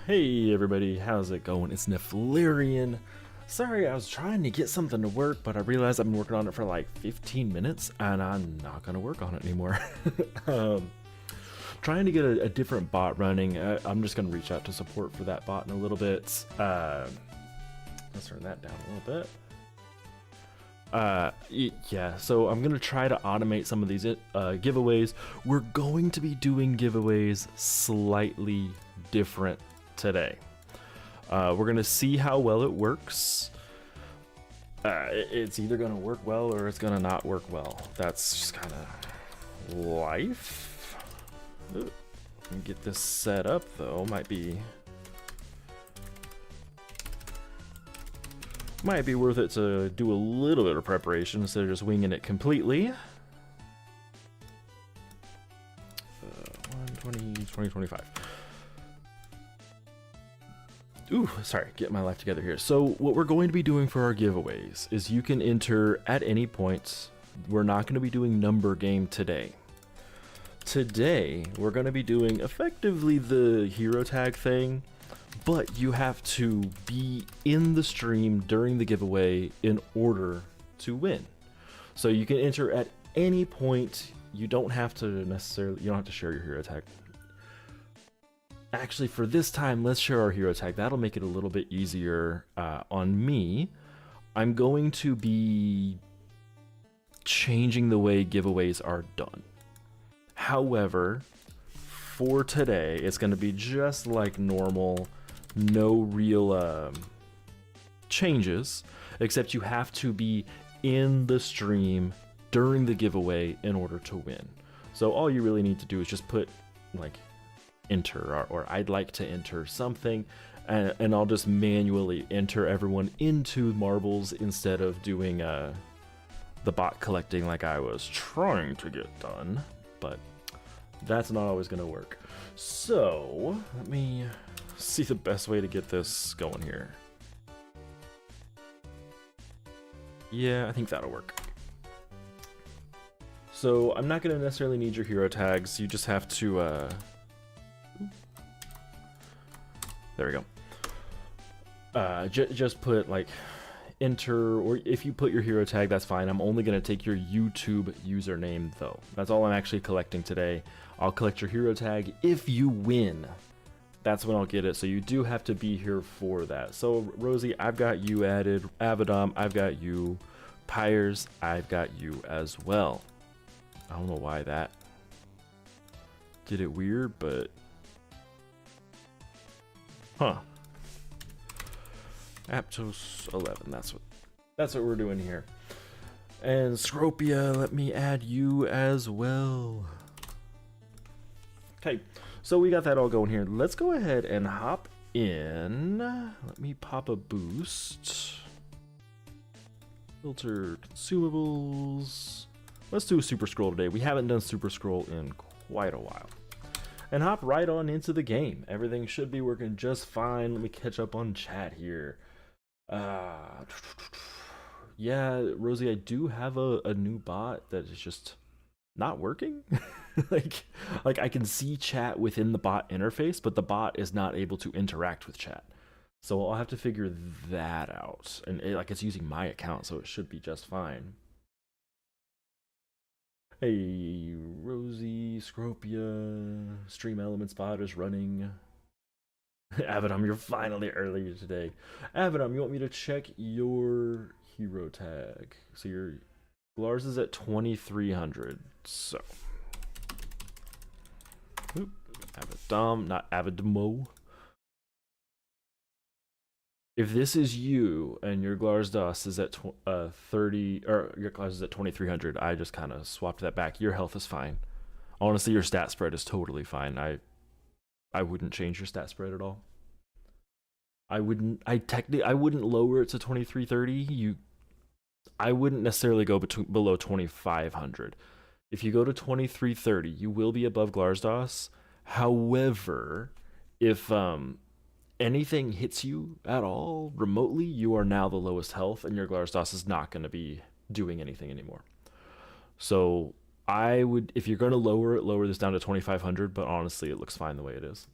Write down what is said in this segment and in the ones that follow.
Hey everybody, how's it going? It's Neflarian. Sorry, I was trying to get something to work, but I realized I've been working on it for like 15 minutes and I'm not gonna work on it anymore. um, Trying to get a different bot running. I'm just gonna reach out to support for that bot in a little bit. Let's turn that down a little bit. Yeah, so I'm gonna try to automate some of these giveaways. We're going to be doing giveaways slightly different today. We're gonna see how well it works. It's either gonna work well or it's gonna not work well. That's just kind of life. Ooh, get this set up though. Might be worth it to do a little bit of preparation instead of just winging it completely. 2025. Ooh, sorry, get my life together here. So what we're going to be doing for our giveaways is you can enter at any point. We're not going to be doing number game today. Today, we're going to be doing effectively the hero tag thing, but you have to be in the stream during the giveaway in order to win. So you can enter at any point. You don't have to share your hero tag. Actually, for this time, let's share our hero tag. That'll make it a little bit easier on me. I'm going to be changing the way giveaways are done. However, for today, it's going to be just like normal, no real changes, except you have to be in the stream during the giveaway in order to win. So all you really need to do is just put like enter or I'd like to enter something, and I'll just manually enter everyone into marbles instead of doing the bot collecting like I was trying to get done, but that's not always gonna work. So let me see the best way to get this going here. Yeah, I think that'll work. So I'm not gonna necessarily need your hero tags. You just have to there we go. Just put like enter, or if you put your hero tag, that's fine. I'm only gonna take your YouTube username though. That's all I'm actually collecting today. I'll collect your hero tag if you win. That's when I'll get it. So you do have to be here for that. So Rosie, I've got you added. Avedom, I've got you. Pyres, I've got you as well. I don't know why that did it weird, but huh. Aptos 11, that's what we're doing here. And Scropia, let me add you as well. Okay, so we got that all going here. Let's go ahead and hop in. Let me pop a boost. Filter consumables. Let's do a super scroll today. We haven't done super scroll in quite a while. And hop right on into the game. Everything should be working just fine. Let me catch up on chat here. Yeah, Rosie, I do have a new bot that is just not working. like I can see chat within the bot interface, but the bot is not able to interact with chat. So I'll have to figure that out. And it's using my account, so it should be just fine. Hey, Rosie, Scropia, Stream Element Spot is running. Avedom, you're finally earlier today. Avedom, you want me to check your hero tag? So your Glars is at 2300. So, oop, Avedom, not Avedomo. If this is you and your Glarsdos is at 30, or your Glars is at 2300, I just kind of swapped that back. Your health is fine. Honestly, your stat spread is totally fine. I wouldn't change your stat spread at all. I wouldn't lower it to 2330. I wouldn't necessarily go below 2500. If you go to 2330, you will be above Glarsdos. However, if anything hits you at all remotely, you are now the lowest health, and your Glarsdos is not going to be doing anything anymore. So I would, if you're going to lower this down to 2500, but honestly, it looks fine the way it is.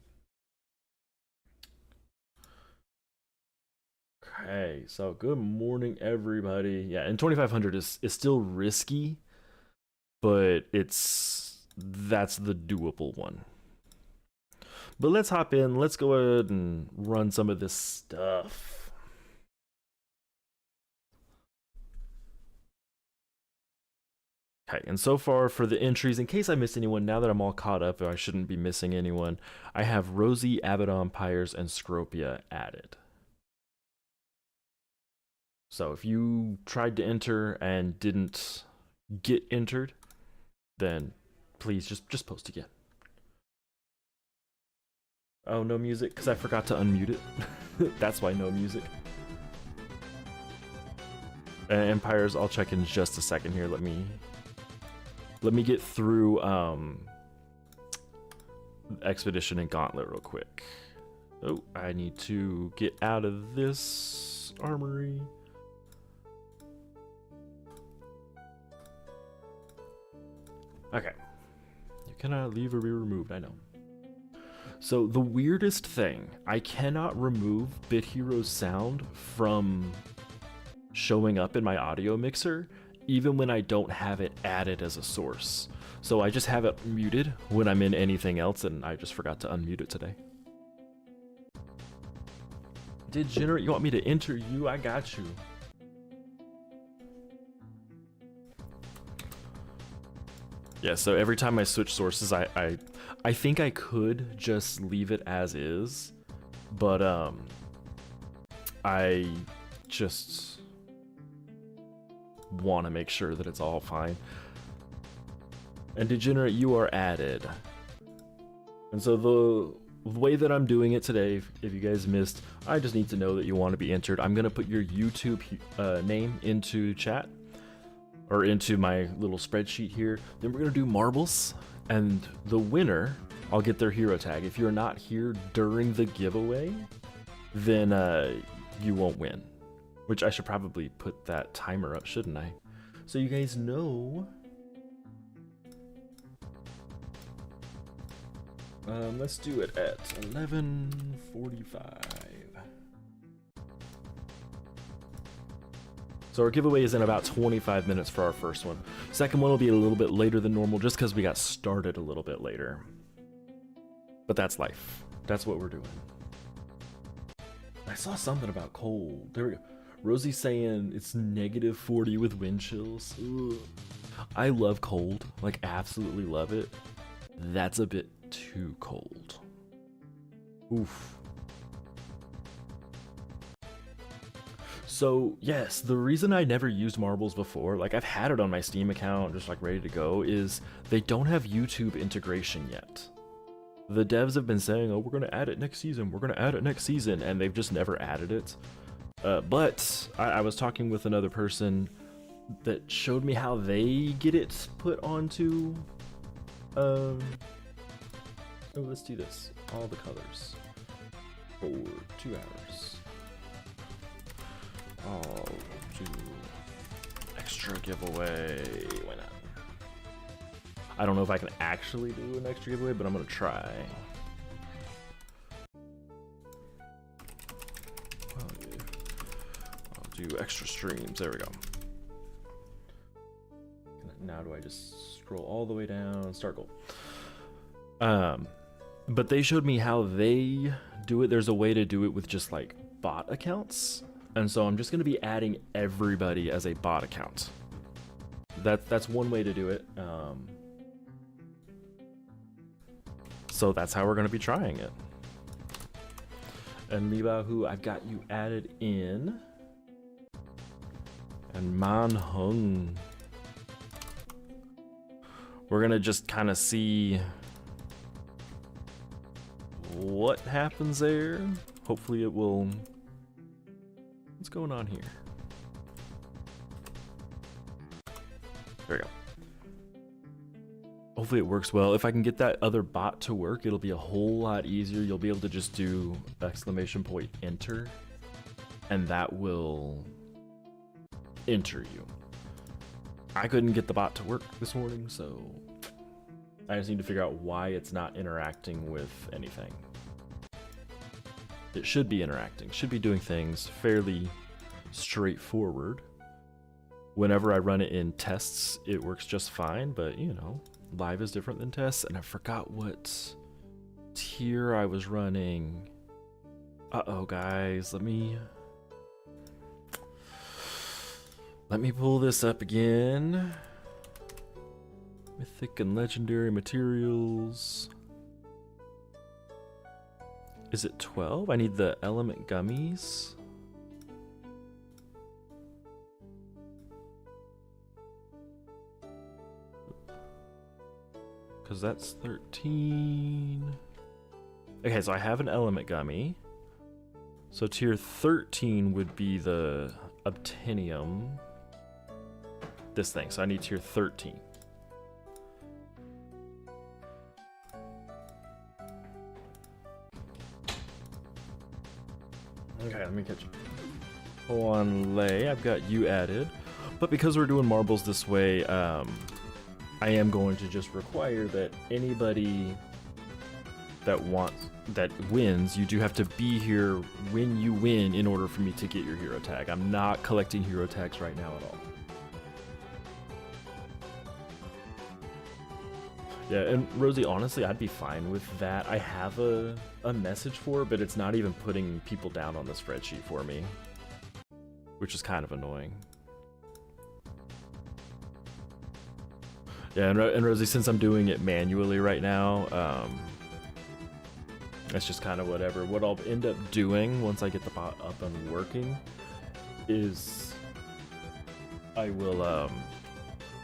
Okay, so good morning, everybody. Yeah, and 2500 is still risky, but that's the doable one. But let's hop in. Let's go ahead and run some of this stuff. Okay, and so far for the entries, in case I missed anyone, now that I'm all caught up, I shouldn't be missing anyone. I have Rosie, Abaddon, Pyres, and Scropia added. So if you tried to enter and didn't get entered, then please just post again. Oh, no music? Because I forgot to unmute it. That's why no music. Empires, I'll check in just a second here. Let me get through Expedition and Gauntlet real quick. Oh, I need to get out of this armory. Okay. You cannot leave or be removed, I know. So the weirdest thing, I cannot remove Bit Hero's sound from showing up in my audio mixer, even when I don't have it added as a source. So I just have it muted when I'm in anything else, and I just forgot to unmute it today. Degenerate, you want me to enter you? I got you. Yeah, so every time I switch sources, I think I could just leave it as is, but I just want to make sure that it's all fine. And Degenerate, you are added. And so the way that I'm doing it today, if you guys missed, I just need to know that you want to be entered. I'm going to put your YouTube name into chat, or into my little spreadsheet here. Then we're going to do marbles, and the winner, I'll get their hero tag. If you're not here during the giveaway, then you won't win. Which I should probably put that timer up, shouldn't I? So you guys know. Let's do it at 11:45. So our giveaway is in about 25 minutes for our first one. Second one will be a little bit later than normal just because we got started a little bit later. But that's life. That's what we're doing. I saw something about cold. There we go. Rosie's saying it's -40 with wind chills. Ugh. I love cold. Like, absolutely love it. That's a bit too cold. Oof. So yes, the reason I never used marbles before, like I've had it on my Steam account just like ready to go, is they don't have YouTube integration yet. The devs have been saying, oh, we're going to add it next season, we're going to add it next season, and they've just never added it. But I was talking with another person that showed me how they get it put onto, oh, let's do this, all the colors, for 2 hours. I'll do extra giveaway. Why not? I don't know if I can actually do an extra giveaway, but I'm gonna try. I'll do extra streams. There we go. Now do I just scroll all the way down? Start goal. But they showed me how they do it. There's a way to do it with just like bot accounts. And so I'm just going to be adding everybody as a bot account. That's one way to do it. So that's how we're going to be trying it. And Libahu, I've got you added in. And Manhung. We're going to just kind of see what happens there. Hopefully it will... What's going on here? There we go. Hopefully it works well. If I can get that other bot to work, it'll be a whole lot easier. You'll be able to just do !enter, and that will enter you. I couldn't get the bot to work this morning, so I just need to figure out why it's not interacting with anything. it should be interacting, should be doing things fairly straightforward. Whenever I run it in tests, it works just fine, but you know, live is different than tests, and I forgot what tier I was running. Uh-oh, guys, let me pull this up again. Mythic and legendary materials. Is it 12? I need the element gummies. Because that's 13. Okay, so I have an element gummy. So tier 13 would be the obtinium. This thing, so I need tier 13. Okay, let me catch you. Hold on, Lay. I've got you added. But because we're doing marbles this way, I am going to just require that anybody that wins, you do have to be here when you win in order for me to get your hero tag. I'm not collecting hero tags right now at all. Yeah, and Rosie, honestly, I'd be fine with that. I have a message for it, but it's not even putting people down on the spreadsheet for me, which is kind of annoying. Yeah, and Rosie, since I'm doing it manually right now, that's just kind of whatever. What I'll end up doing once I get the bot up and working is I will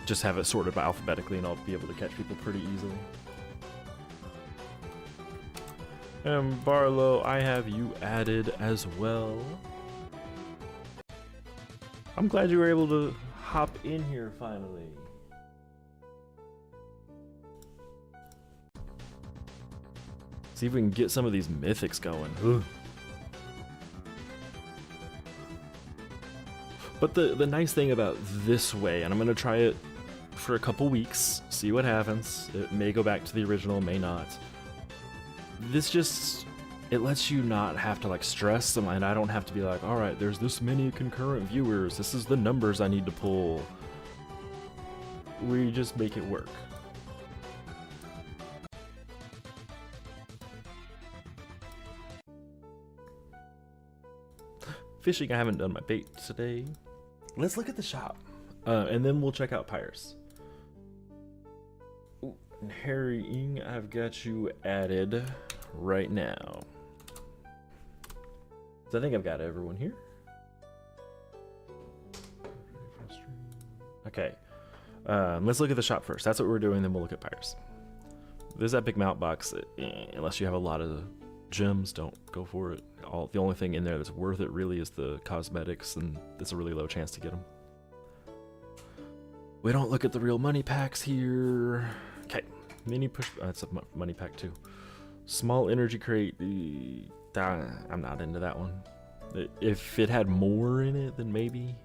just have it sorted alphabetically, and I'll be able to catch people pretty easily. And Barlow, I have you added as well. I'm glad you were able to hop in here finally. See if we can get some of these mythics going. Ugh. But the nice thing about this way, and I'm gonna try it for a couple weeks, see what happens. It may go back to the original, may not. This just, it lets you not have to like stress them, and I don't have to be like, all right, there's this many concurrent viewers, this is the numbers I need to pull. We just make it work. Fishing, I haven't done my bait today. Let's look at the shop, and then we'll check out Pyres. Ooh, and Harrying, I've got you added right now. So I think I've got everyone here. Okay, let's look at the shop first. That's what we're doing, then we'll look at Pyres. This epic mount box, unless you have a lot of gems, don't go for it. The only thing in there that's worth it really is the cosmetics, and it's a really low chance to get them. We don't look at the real money packs here. Okay, mini push. That's a money pack too. Small energy crate. I'm not into that one. If it had more in it, then maybe.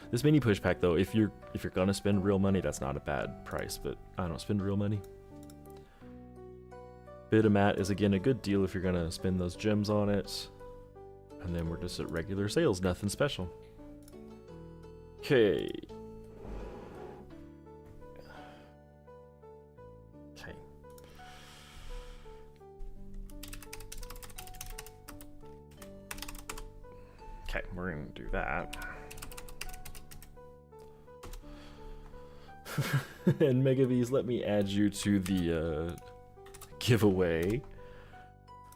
This mini push pack though, if you're gonna spend real money, that's not a bad price. But I don't spend real money. Bitamat is again a good deal if you're gonna spend those gems on it. And then we're just at regular sales, nothing special. Okay. Okay. Okay, we're gonna do that. And Megabees, let me add you to the giveaway.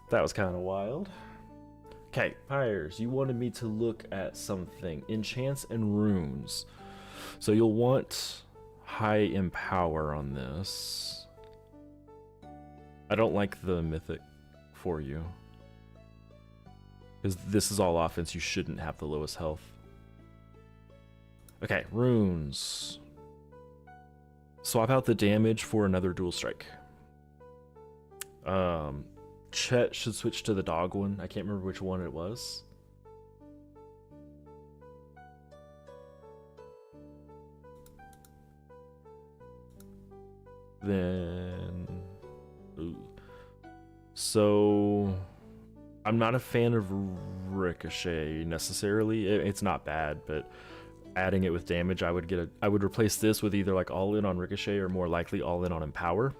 That was kind of wild. Okay, Pyres, you wanted me to look at something. Enchants and runes. So you'll want high in power on this. I don't like the mythic for you, because this is all offense. You shouldn't have the lowest health. Okay, runes. Swap out the damage for another dual strike. Chet should switch to the dog one. I can't remember which one it was. Then, ooh. So I'm not a fan of Ricochet necessarily. It's not bad, but adding it with damage, I would replace this with either like all in on Ricochet or more likely all in on Empower.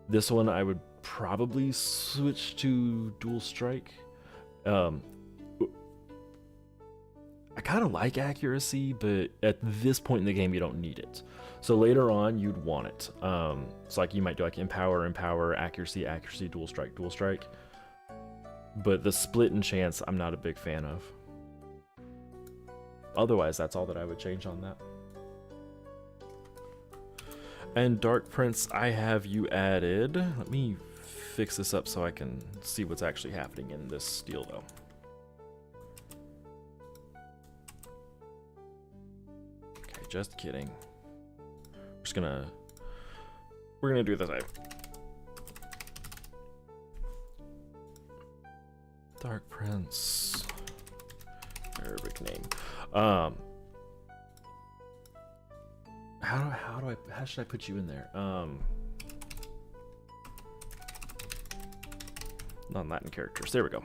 This one I would probably switch to Dual Strike. I kind of like accuracy, but at this point in the game, you don't need it. So later on, you'd want it. So like you might do like Empower, Accuracy, Dual Strike. But the split and chance, I'm not a big fan of. Otherwise, that's all that I would change on that. And Dark Prince, I have you added. Let me fix this up so I can see what's actually happening in this deal, though. Okay, just kidding. We're gonna do this. Dark Prince, Arabic name. How should I put you in there? Non-Latin characters. There we go.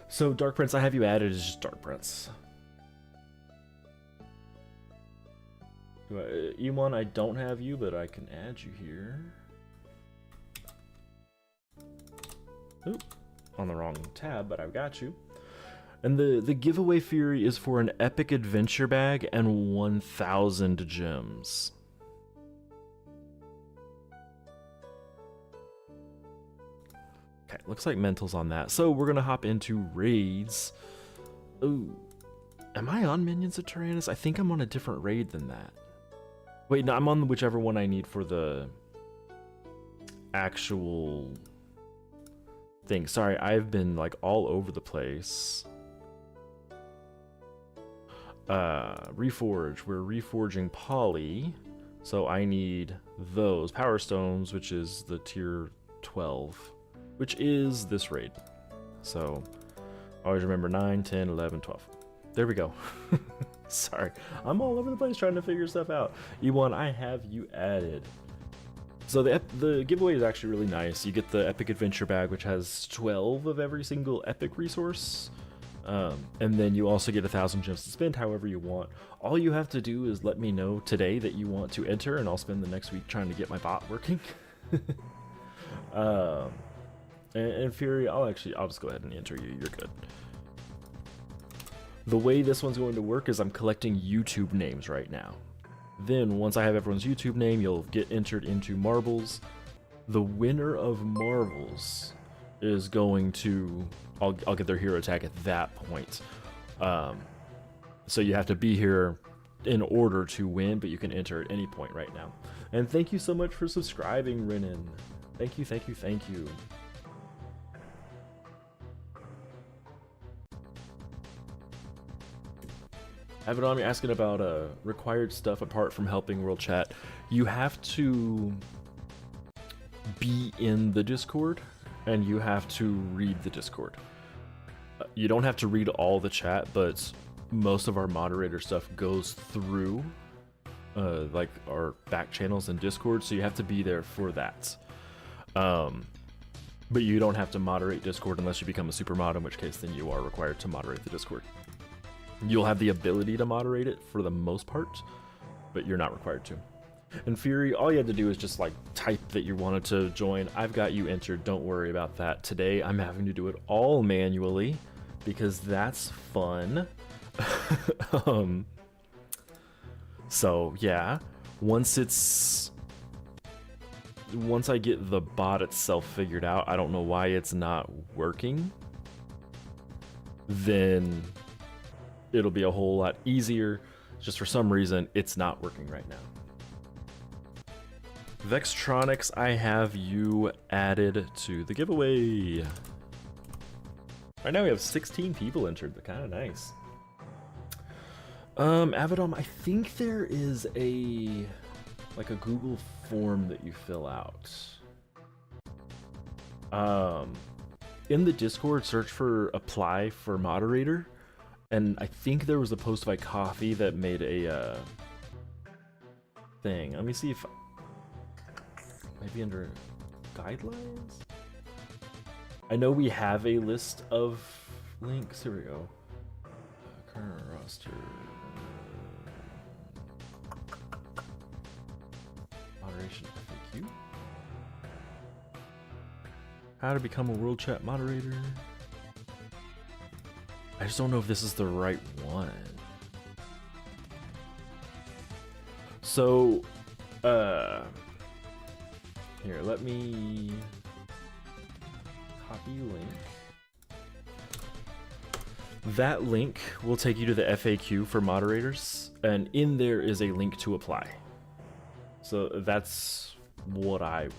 So Dark Prince, I have you added as just Dark Prince. Emon, I don't have you, but I can add you here. Oop, on the wrong tab, but I've got you. And the giveaway Fury is for an epic adventure bag and 1,000 gems. Okay, looks like Mental's on that. So we're gonna hop into raids. Ooh, am I on Minions of Tyrannus? I think I'm on a different raid than that. Wait, no, I'm on whichever one I need for the actual thing. Sorry, I've been like all over the place. Reforge. We're reforging Poly, so I need those Power Stones, which is the tier 12, which is this raid. So always remember 9, 10, 11, 12. There we go. Sorry, I'm all over the place trying to figure stuff out. E1, I have you added. So the giveaway is actually really nice. You get the Epic Adventure Bag, which has 12 of every single epic resource. And then you also get 1,000 gems to spend however you want. All you have to do is let me know today that you want to enter, and I'll spend the next week trying to get my bot working. And Fury, I'll just go ahead and enter you. You're good. The way this one's going to work is I'm collecting YouTube names right now. Then once I have everyone's YouTube name, you'll get entered into Marbles. The winner of Marbles is going to... I'll get their hero tag at that point. So you have to be here in order to win, but you can enter at any point right now. And thank you so much for subscribing, Renan. Thank you, thank you, thank you. Avedon, you're asking about required stuff apart from helping World Chat. You have to be in the Discord, and you have to read the Discord. You don't have to read all the chat, but most of our moderator stuff goes through like our back channels and Discord, so you have to be there for that. But you don't have to moderate Discord unless you become a super mod, in which case then you are required to moderate the Discord. You'll have the ability to moderate it for the most part, but you're not required to. And Fury, all you had to do is just like type that you wanted to join. I've got you entered, don't worry about that. Today I'm having to do it all manually because that's fun. So yeah, once I get the bot itself figured out, I don't know why it's not working, then it'll be a whole lot easier. Just for some reason, it's not working right now. Vextronics, I have you added to the giveaway. Right now we have 16 people entered, kind of nice. Avedom, I think there is a Google form that you fill out. In the Discord, search for apply for moderator. And I think there was a post by Coffee that made a thing. Let me see if maybe under guidelines. I know we have a list of links. Here we go. Current roster. Moderation FAQ. How to become a world chat moderator. I just don't know if this is the right one. So, here, let me copy link. That link will take you to the FAQ for moderators, and in there is a link to apply. So that's what I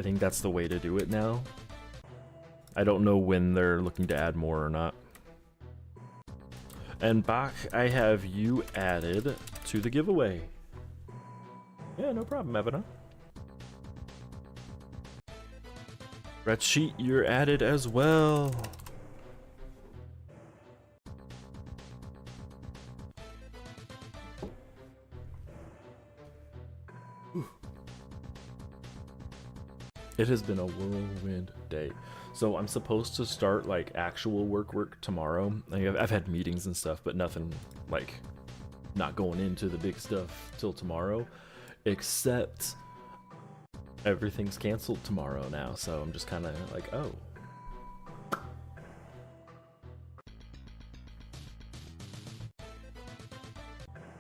think that's the way to do it now. I don't know when they're looking to add more or not. And Bach, I have you added to the giveaway. Yeah, no problem, Evana. Red Sheet, you're added as well. It has been a whirlwind day. So I'm supposed to start like actual work tomorrow. Like, I've had meetings and stuff, but nothing like not going into the big stuff till tomorrow, except everything's canceled tomorrow now. So I'm just kind of like, oh.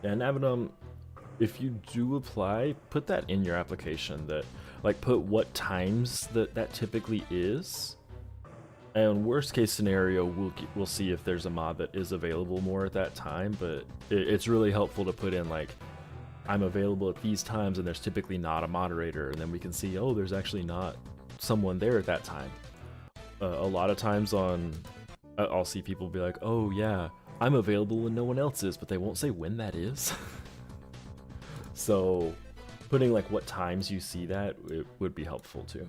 And Abaddon, if you do apply, put that in your application, that like put what times that typically is. And worst case scenario, we'll see if there's a mod that is available more at that time, but it's really helpful to put in like, I'm available at these times and there's typically not a moderator, and then we can see, oh, there's actually not someone there at that time. A lot of times I'll see people be like, oh yeah, I'm available when no one else is, but they won't say when that is. So putting like what times you see that, it would be helpful too.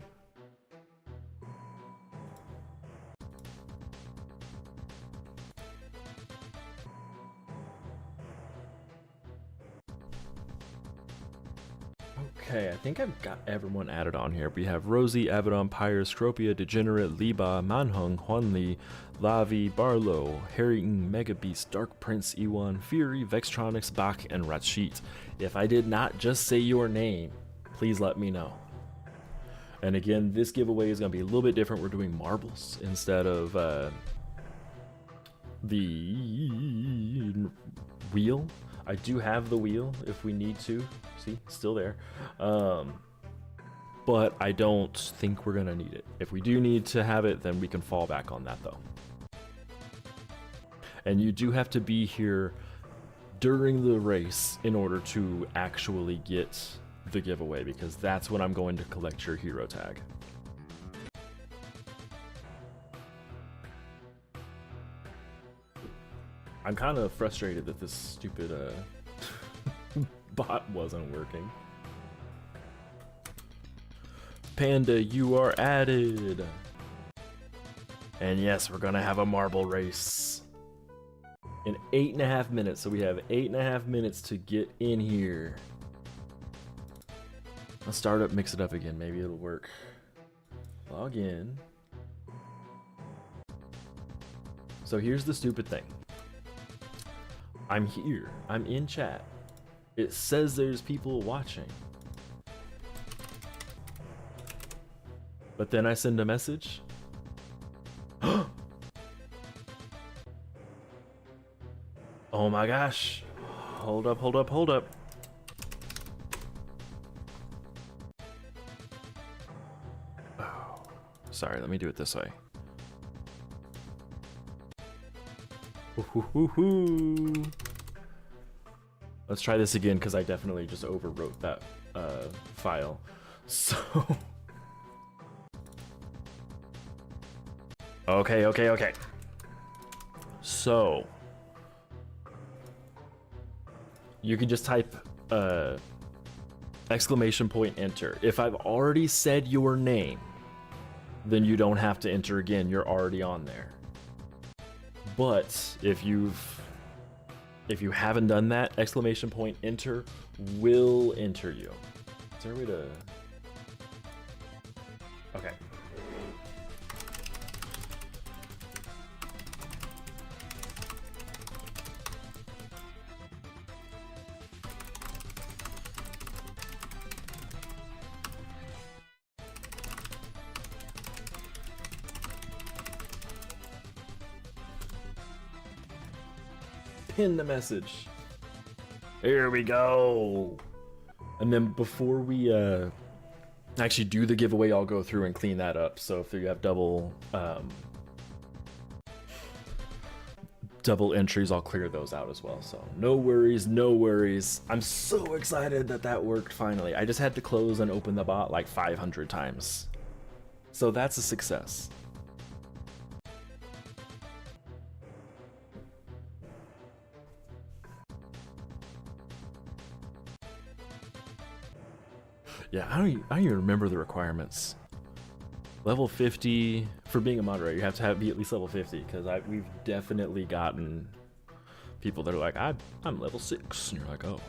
Okay, I think I've got everyone added on here. We have Rosie, Abaddon, Pyre, Scropia, Degenerate, Liba, Manhung, Huanli, Lavi, Barlow, Harrington, Megabeast, Dark Prince, Ewan, Fury, Vextronics, Bach, and Ratshit. If I did not just say your name, please let me know. And again, this giveaway is going to be a little bit different. We're doing marbles instead of the wheel. I do have the wheel if we need to. See, still there. But I don't think we're gonna need it. If we do need to have it, then we can fall back on that though. And you do have to be here during the race in order to actually get the giveaway, because that's when I'm going to collect your hero tag. I'm kind of frustrated that this stupid bot wasn't working. Panda, you are added. And yes, we're gonna have a marble race in 8.5 minutes. So we have 8.5 minutes to get in here. Let's start up, mix it up again. Maybe it'll work. Log in. So here's the stupid thing. I'm here. I'm in chat. It says there's people watching. But then I send a message. Oh my gosh. Hold up, hold up, hold up. Oh, sorry, let me do it this way. Let's try this again, because I definitely just overwrote that file. So okay. So you can just type exclamation point enter. If I've already said your name, then you don't have to enter again. You're already on there. But if you haven't done that, exclamation point enter will enter you. Is there a way to... Okay. pin the message. Here we go. And then before we actually do the giveaway, I'll go through and clean that up. So if you have double entries, I'll clear those out as well. So no worries, no worries. I'm so excited that that worked finally. I just had to close and open the bot like 500 times. So that's a success. Yeah, I don't even remember the requirements. Level 50 for being a moderator, you have to be at least level 50, because we've definitely gotten people that are like, I'm level 6, and you're like, oh.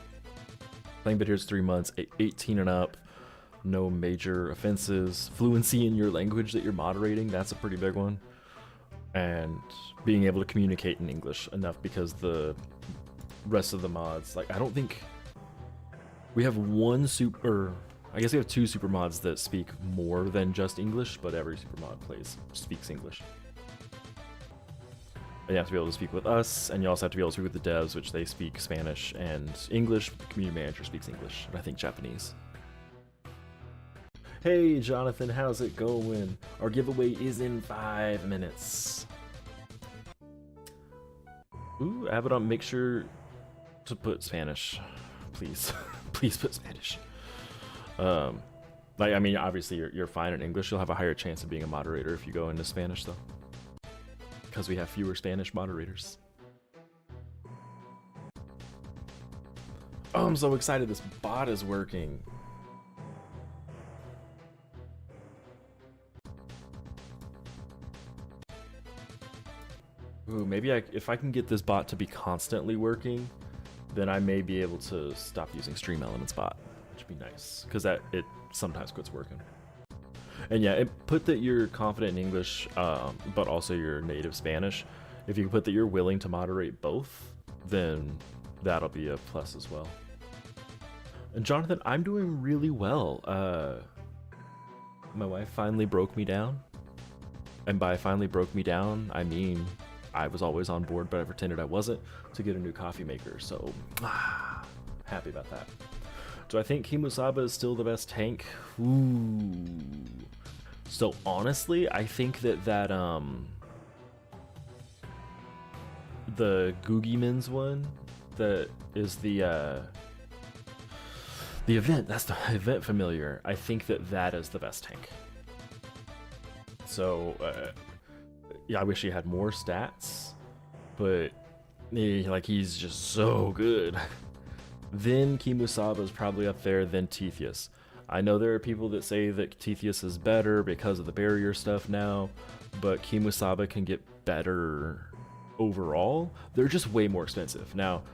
Playing bit here is 3 months, 18 and up, no major offenses, fluency in your language that you're moderating, that's a pretty big one, and being able to communicate in English enough, because the rest of the mods, like, I don't think we have I guess we have 2 super mods that speak more than just English, but every super mod speaks English. And you have to be able to speak with us, and you also have to be able to speak with the devs, which they speak Spanish and English. The community manager speaks English, and I think Japanese. Hey Jonathan, how's it going? Our giveaway is in 5 minutes. Ooh, Abaddon, make sure to put Spanish, please. Please put Spanish. Like, I mean, obviously you're fine in English. You'll have a higher chance of being a moderator if you go into Spanish, though, because we have fewer Spanish moderators. Oh, I'm so excited this bot is working. Ooh, maybe if I can get this bot to be constantly working, then I may be able to stop using Stream Elements bot. Be nice, because it sometimes quits working. And yeah, put that you're confident in English, but also your native Spanish. If you put that you're willing to moderate both, then that'll be a plus as well. And Jonathan, I'm doing really well. My wife finally broke me down, and by finally broke me down, I mean I was always on board, but I pretended I wasn't, to get a new coffee maker. So happy about that. Do I think Kimusaba is still the best tank? Ooh. So honestly, I think that the Googieman's one, that is the event, that's the event familiar. I think that is the best tank. So yeah, I wish he had more stats, but he's just so good. Then Kimusaba is probably up there, then Tetheus. I know there are people that say that Tetheus is better because of the barrier stuff now, but Kimusaba can get better overall. They're just way more expensive. Now,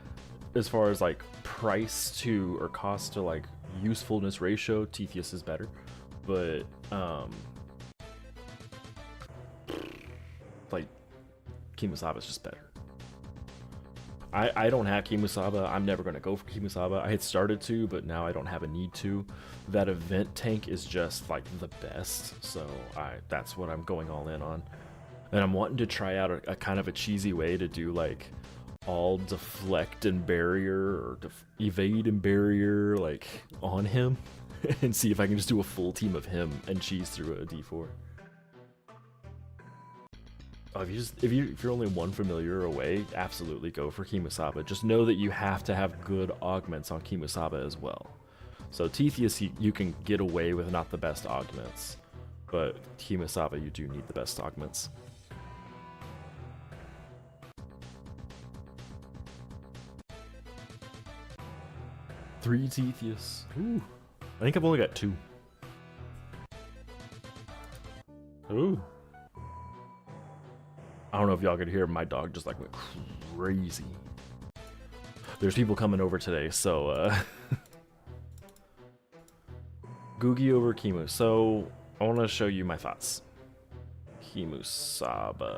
as far as like price to, or cost to like usefulness ratio, Tetheus is better, but like Kimusaba is just better. I don't have Kimusaba. I'm never going to go for Kimusaba. I had started to, but now I don't have a need to. That event tank is just like the best, so that's what I'm going all in on. And I'm wanting to try out a kind of a cheesy way to do like all deflect and barrier, or evade and barrier like on him, and see if I can just do a full team of him and cheese through a D4. If you're only one familiar away, absolutely go for Kimusaba. Just know that you have to have good augments on Kimusaba as well. So Tetheus, you can get away with not the best augments, but Kimusaba, you do need the best augments. Three Tetheus. Ooh. I think I've only got 2. Ooh. I don't know if y'all could hear, my dog just like went crazy. There's people coming over today, so Googie over Kimu. So I want to show you my thoughts. Kimusaba.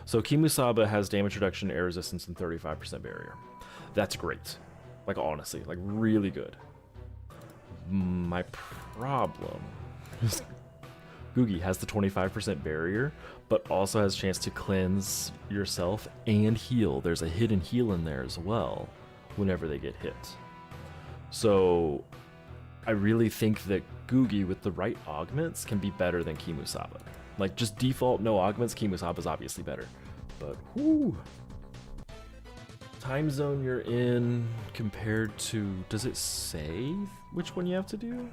So Kimusaba has damage reduction, air resistance, and 35% barrier. That's great. Like honestly, like really good. My problem is Googie has the 25% barrier, but also has a chance to cleanse yourself and heal. There's a hidden heal in there as well whenever they get hit. So I really think that Googie with the right augments can be better than Kimusaba. Like, just default no augments, Kimusaba is obviously better. But whoo! Time zone you're in compared to, does it say which one you have to do?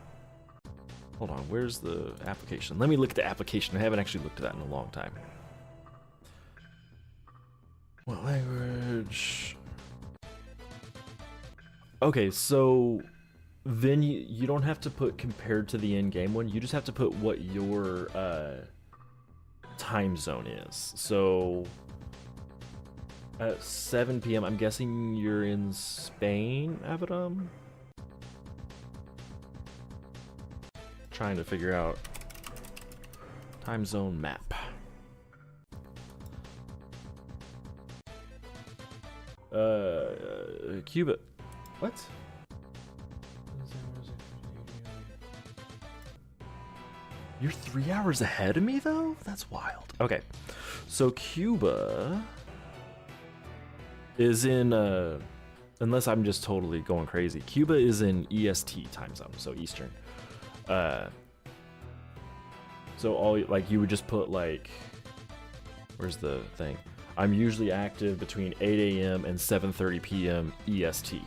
Hold on, where's the application? Let me look at the application. I haven't actually looked at that in a long time. What language? Okay, so then you don't have to put compared to the in-game one. You just have to put what your time zone is. So at 7 p.m., I'm guessing you're in Spain, Avidum? Trying to figure out time zone map. Cuba. What? You're 3 hours ahead of me, though? That's wild. Okay, so Cuba is in, unless I'm just totally going crazy, Cuba is in EST time zone, so Eastern. So all, like, you would just put, like, where's the thing? I'm usually active between 8 a.m. and 7:30 p.m. EST.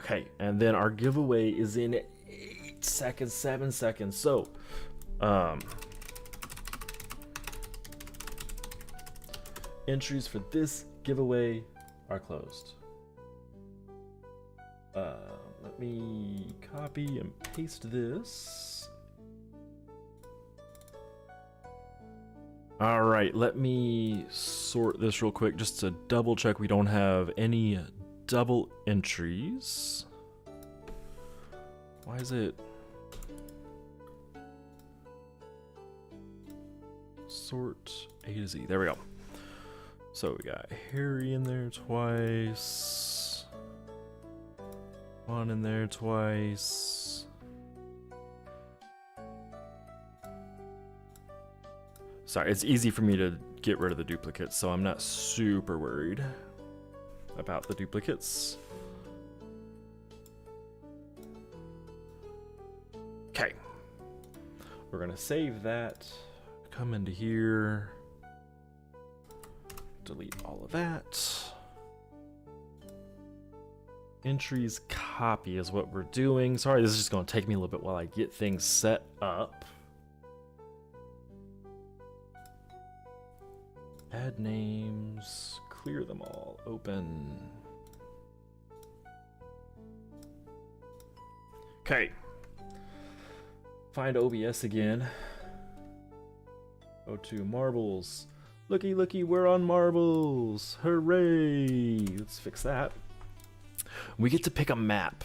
Okay, and then our giveaway is in 8 seconds, 7 seconds. So, entries for this giveaway are closed. Let me copy and paste this. All right, let me sort this real quick just to double check we don't have any double entries. Why is it? Sort A to Z. There we go. So we got Harry in there twice. One in there twice. Sorry, it's easy for me to get rid of the duplicates, so I'm not super worried about the duplicates. Okay. We're gonna save that. Come into here. Delete all of that. Entries copy is what we're doing. Sorry, this is just gonna take me a little bit while I get things set up. Add names, clear them all, open. Okay. Find OBS again. Go to marbles. Looky, looky, we're on marbles. Hooray! Let's fix that. We get to pick a map.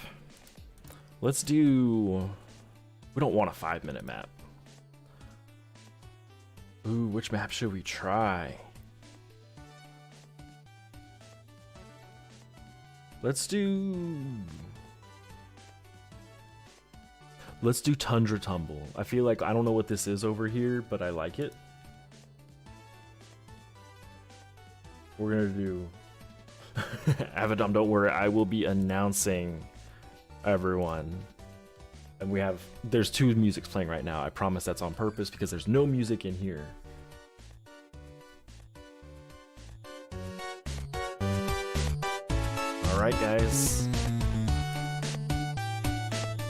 Let's do... We don't want a 5-minute map. Ooh, which map should we try? Let's do Tundra Tumble. I feel like I don't know what this is over here, but I like it. We're gonna do Avidum, don't worry, I will be announcing everyone. And there's 2 musics playing right now. I promise that's on purpose because there's no music in here. Alright guys,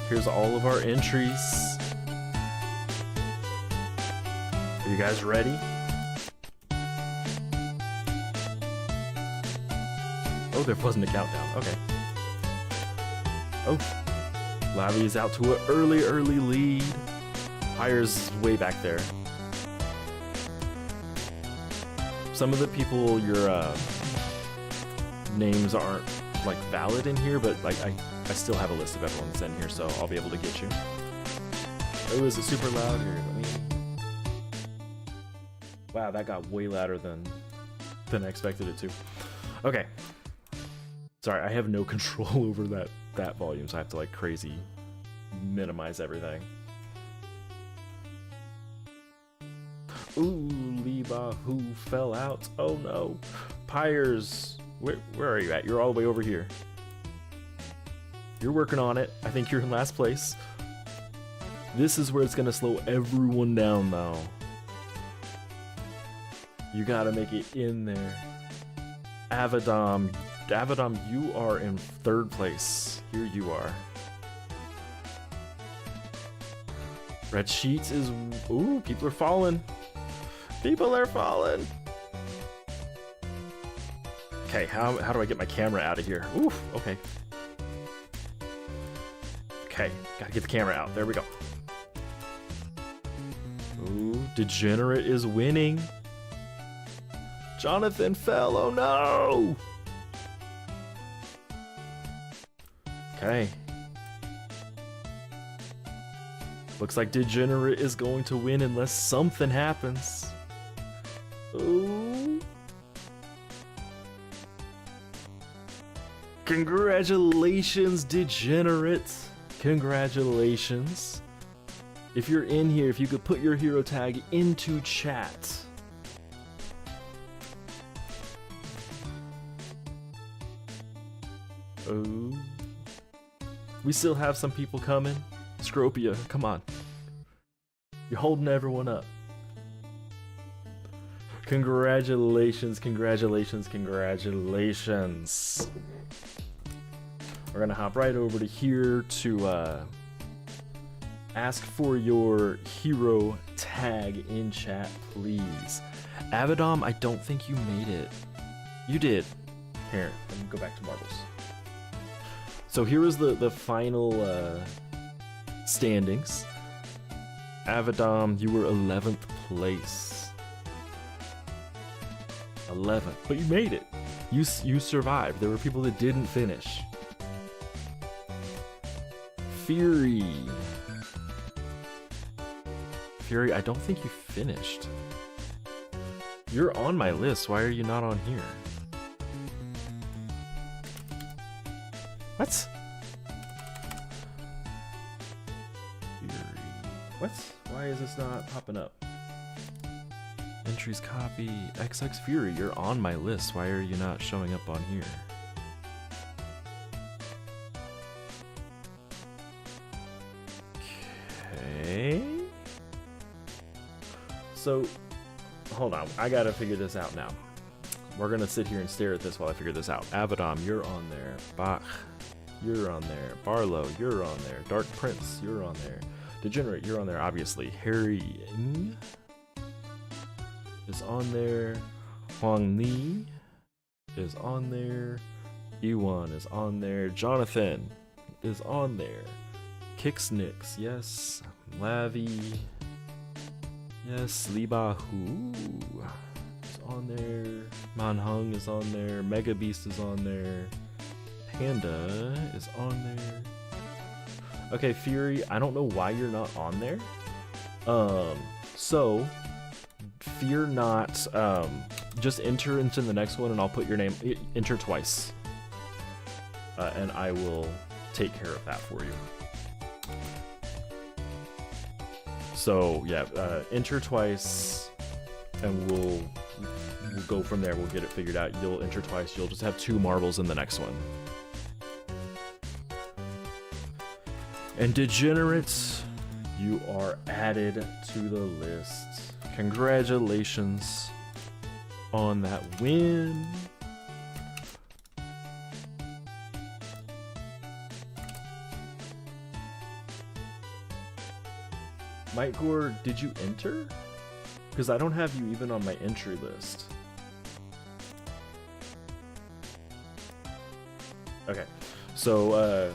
here's all of our entries. Are you guys ready? Oh, there wasn't a countdown, okay. Oh, Lavi is out to an early lead. Hire's way back there. Some of the people, your names aren't like valid in here, but like I still have a list of everyone that's in here, so I'll be able to get you. Oh, is it super loud here? Let me... Wow, that got way louder than I expected it to. Okay. Sorry, I have no control over that volume, so I have to like crazy minimize everything. Ooh, Liba who fell out. Oh no. Pyres, where are you at? You're all the way over here. You're working on it. I think you're in last place. This is where it's gonna slow everyone down though. You gotta make it in there. Avedom, you are in 3rd place. Here you are. Red Sheets is, ooh, people are falling. People are falling. Okay, how do I get my camera out of here? Oof, okay. Okay, gotta get the camera out. There we go. Ooh, Degenerate is winning. Jonathan fell, oh no! Okay. Looks like Degenerate is going to win unless something happens. Ooh. Congratulations, Degenerate. Congratulations. If you're in here, if you could put your hero tag into chat. Oh. We still have some people coming. Scropia, come on. You're holding everyone up. Congratulations, congratulations, congratulations. We're gonna hop right over to here to ask for your hero tag in chat, please. Avedom, I don't think you made it. You did. Here, let me go back to marbles. So here was the final standings. Avedom, you were 11th place. 11th, but you made it. You survived. There were people that didn't finish. Fury, I don't think you finished. You're on my list. Why are you not on here? What? Fury. What? Why is this not popping up? Entries copy. XX Fury, you're on my list. Why are you not showing up on here? Okay. So, hold on. I gotta figure this out now. We're gonna sit here and stare at this while I figure this out. Avedom, you're on there. Bach, you're on there. Barlow, you're on there. Dark Prince, you're on there. Degenerate, you're on there, obviously. Harry is on there. Huang Li is on there. Ewan is on there. Jonathan is on there. Kixnix, yes. Lavi, yes. Liba Hu is on there. Manhung is on there. Mega Beast is on there. Panda is on there. Okay, Fury, I don't know why you're not on there. So fear not. Just enter into the next one and I'll put your name. Enter twice. And I will take care of that for you. So yeah, enter twice and we'll go from there. We'll get it figured out. You'll enter twice. You'll just have 2 marbles in the next one. And Degenerates, you are added to the list. Congratulations on that win. Mike Gore, did you enter? Because I don't have you even on my entry list. Okay, so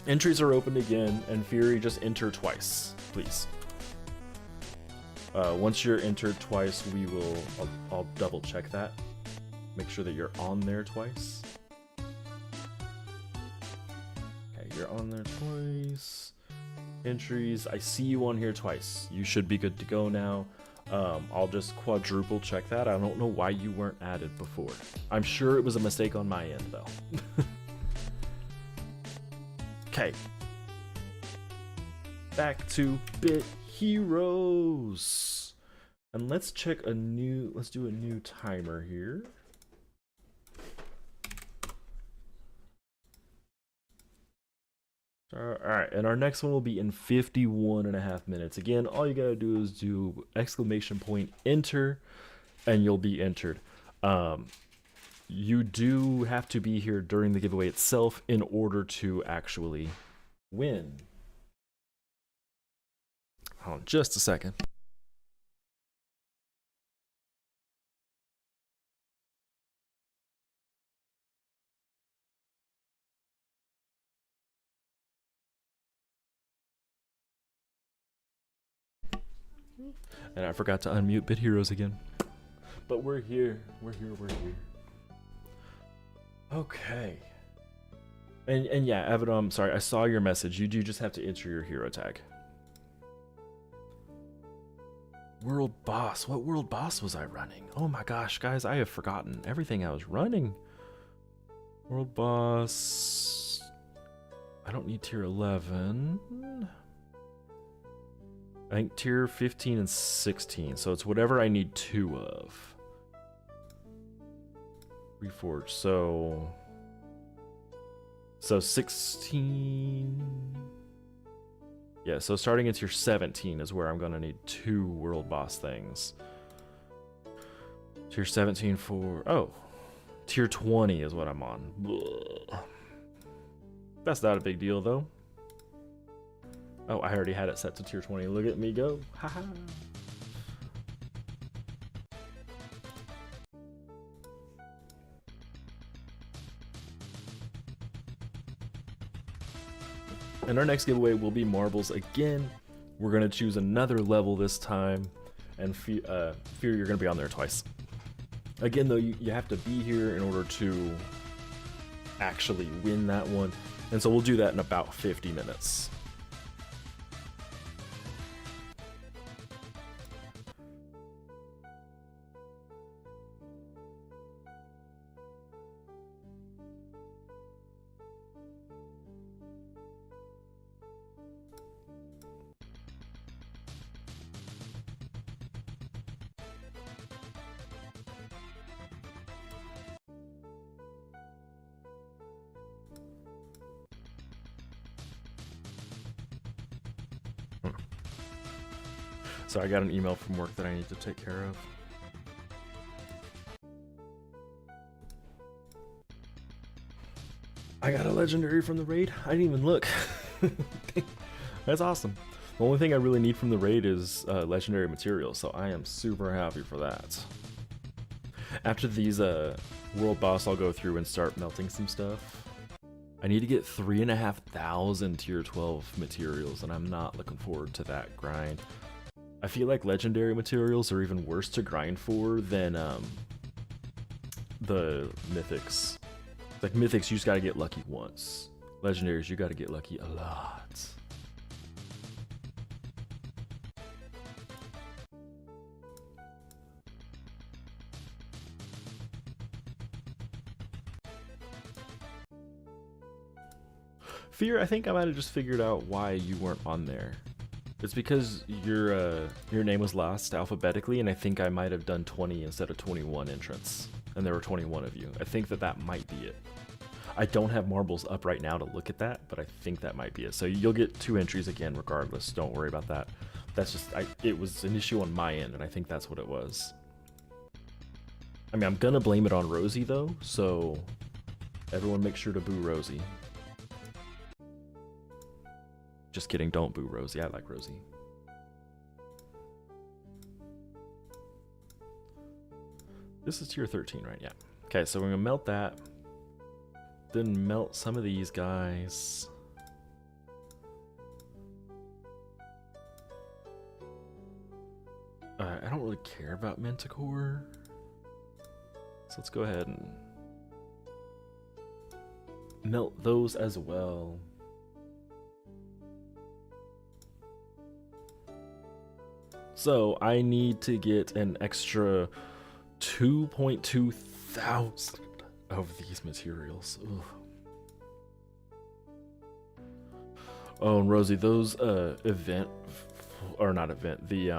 entries are opened again, and Fury, just enter twice, please. Once you're entered twice, I'll double check that. Make sure that you're on there twice. Okay, you're on there twice. Entries, I see you on here twice. You should be good to go now. I'll just quadruple check that. I don't know why you weren't added before. I'm sure it was a mistake on my end, though. Okay. Back to Bit Heroes. And let's do a new timer here. Alright, and our next one will be in 51.5 minutes. Again, all you gotta do is do !enter, and you'll be entered. You do have to be here during the giveaway itself in order to actually win. Hold on just a second. And I forgot to unmute Bit Heroes again. But we're here. We're here. Okay. And yeah, Evan, I'm sorry, I saw your message. You do just have to enter your hero tag. World boss. What world boss was I running? Oh my gosh, guys, I have forgotten everything I was running. World boss. I don't need tier 11. I think tier 15 and 16, so it's whatever I need 2 of. Reforge, so 16. Yeah, so starting at tier 17 is where I'm gonna need 2 world boss things. Tier 17 for tier 20 is what I'm on. Blah. That's not a big deal though. Oh, I already had it set to tier 20. Look at me go. Haha. And our next giveaway will be marbles again. We're going to choose another level this time. And fear you're going to be on there twice. Again, though, you have to be here in order to actually win that one. And so we'll do that in about 50 minutes. So I got an email from work that I need to take care of. I got a legendary from the raid. I didn't even look. That's awesome. The only thing I really need from the raid is legendary material, so I am super happy for that. After these world boss, I'll go through and start melting some stuff. I need to get 3,500 tier 12 materials, and I'm not looking forward to that grind. I feel like legendary materials are even worse to grind for than the mythics. Like mythics, you just gotta get lucky once. Legendaries, you gotta get lucky a lot. Fear, I think I might have just figured out why you weren't on there. It's because your name was lost alphabetically, and I think I might have done 20 instead of 21 entrants, and there were 21 of you. I think that might be it. I don't have marbles up right now to look at that, but I think that might be it. So you'll get 2 entries again regardless. Don't worry about that. That's just, it was an issue on my end, and I think that's what it was. I mean, I'm gonna blame it on Rosie though, so everyone make sure to boo Rosie. Just kidding, don't boo Rosie. I like Rosie. This is tier 13, right? Yeah. Okay, so we're gonna melt that. Then melt some of these guys. I don't really care about Manticore. So let's go ahead and melt those as well. So I need to get an extra 2.2 thousand of these materials. Ugh. Oh, and Rosie, those event, or not event, the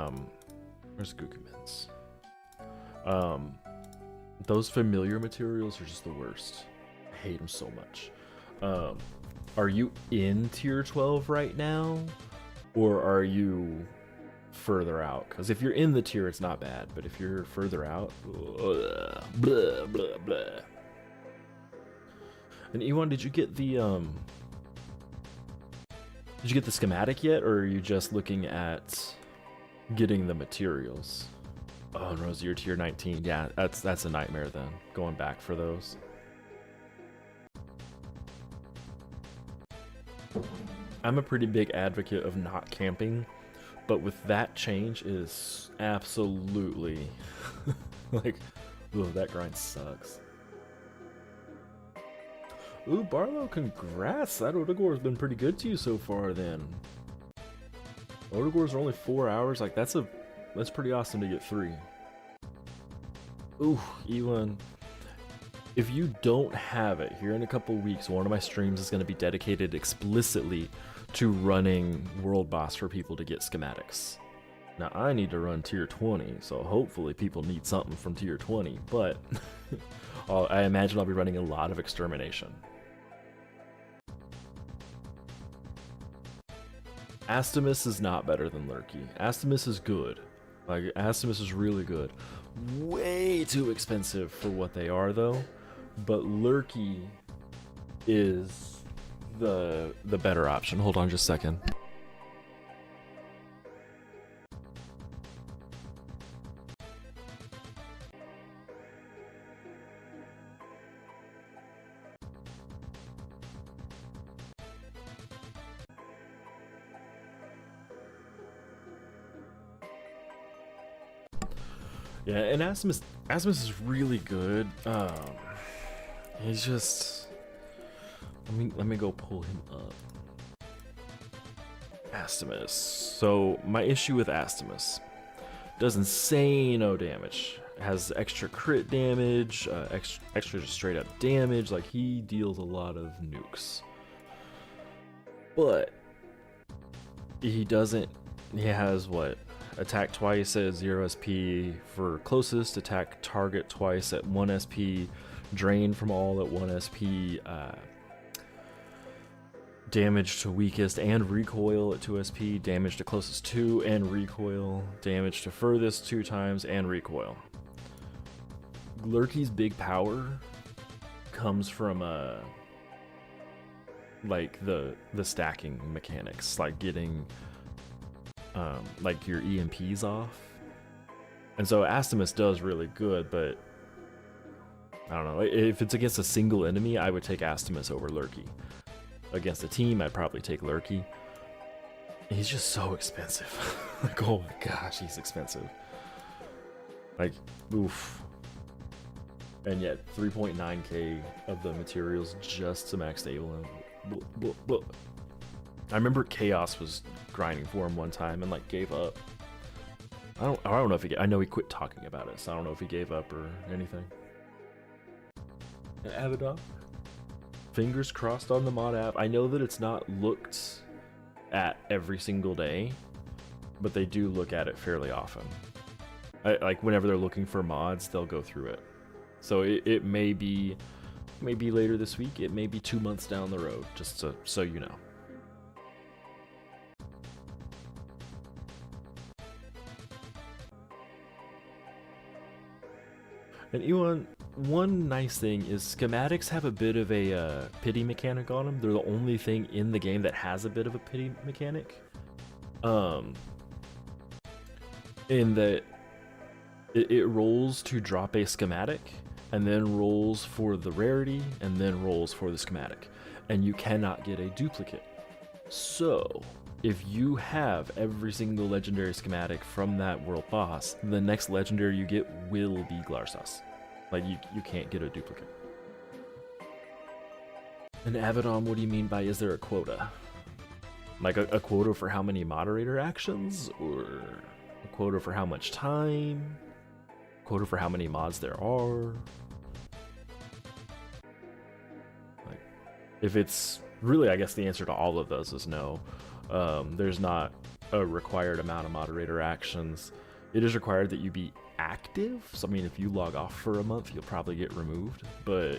where's Gookumens? Those familiar materials are just the worst. I hate them so much. Are you in tier 12 right now, or are you further out? Because if you're in the tier, it's not bad, but if you're further out, blah blah blah. And Ewan, did you get the schematic yet, or are you just looking at getting the materials? Oh, and Rosie, you're tier 19. Yeah, that's a nightmare then, going back for those. I'm a pretty big advocate of not camping, but with that change is absolutely like, oh, that grind sucks. Ooh, Barlow, congrats! That Odagor's been pretty good to you so far then. Odagor's are only 4 hours, like that's pretty awesome to get 3. Ooh, Ewan. If you don't have it, here in a couple weeks, one of my streams is going to be dedicated explicitly to running World Boss for people to get schematics. Now, I need to run tier 20, so hopefully people need something from tier 20, but I imagine I'll be running a lot of Extermination. Astimus is not better than Lurky. Astimus is good. Like, Astimus is really good. Way too expensive for what they are, though. But Lurky is the better option. Hold on just a second. Yeah, and Astimus is really good. He's just, let me go pull him up. Astimus. So my issue with Astimus, does insane damage. Has extra crit damage, extra just straight up damage. Like, he deals a lot of nukes. But he has what? Attack twice at 0 SP for closest, attack target twice at 1 SP, drain from all at 1 SP, damage to weakest and recoil at 2 SP, damage to closest 2 and recoil, damage to furthest 2 times and recoil. Lurky's big power comes from like the stacking mechanics, like getting like your EMPs off. And so Astimus does really good, but I don't know, if it's against a single enemy, I would take Astimus over Lurky. Against a team, I'd probably take Lurky. He's just so expensive. Like, oh my gosh, he's expensive. Like, oof. And yet 3.9k of the materials just to max stable. I remember Chaos was grinding for him one time and like gave up. I don't know if I know he quit talking about it, so I don't know if he gave up or anything. Abaddon, fingers crossed on the mod app. I know that it's not looked at every single day, but they do look at it fairly often. Like whenever they're looking for mods, they'll go through it. So it may be later this week. It may be 2 months down the road, just so you know. And Ewan, one nice thing is schematics have a bit of a pity mechanic on them. They're the only thing in the game that has a bit of a pity mechanic. In that it rolls to drop a schematic, and then rolls for the rarity, and then rolls for the schematic. And you cannot get a duplicate. So, if you have every single legendary schematic from that world boss, the next legendary you get will be Glarsas. Like, you can't get a duplicate. And Abaddon, what do you mean by, is there a quota? Like a quota for how many moderator actions, or a quota for how much time, quota for how many mods there are. Like, if it's really, I guess the answer to all of those is no. There's not a required amount of moderator actions. It is required that you be active. So, I mean, if you log off for a month, you'll probably get removed, but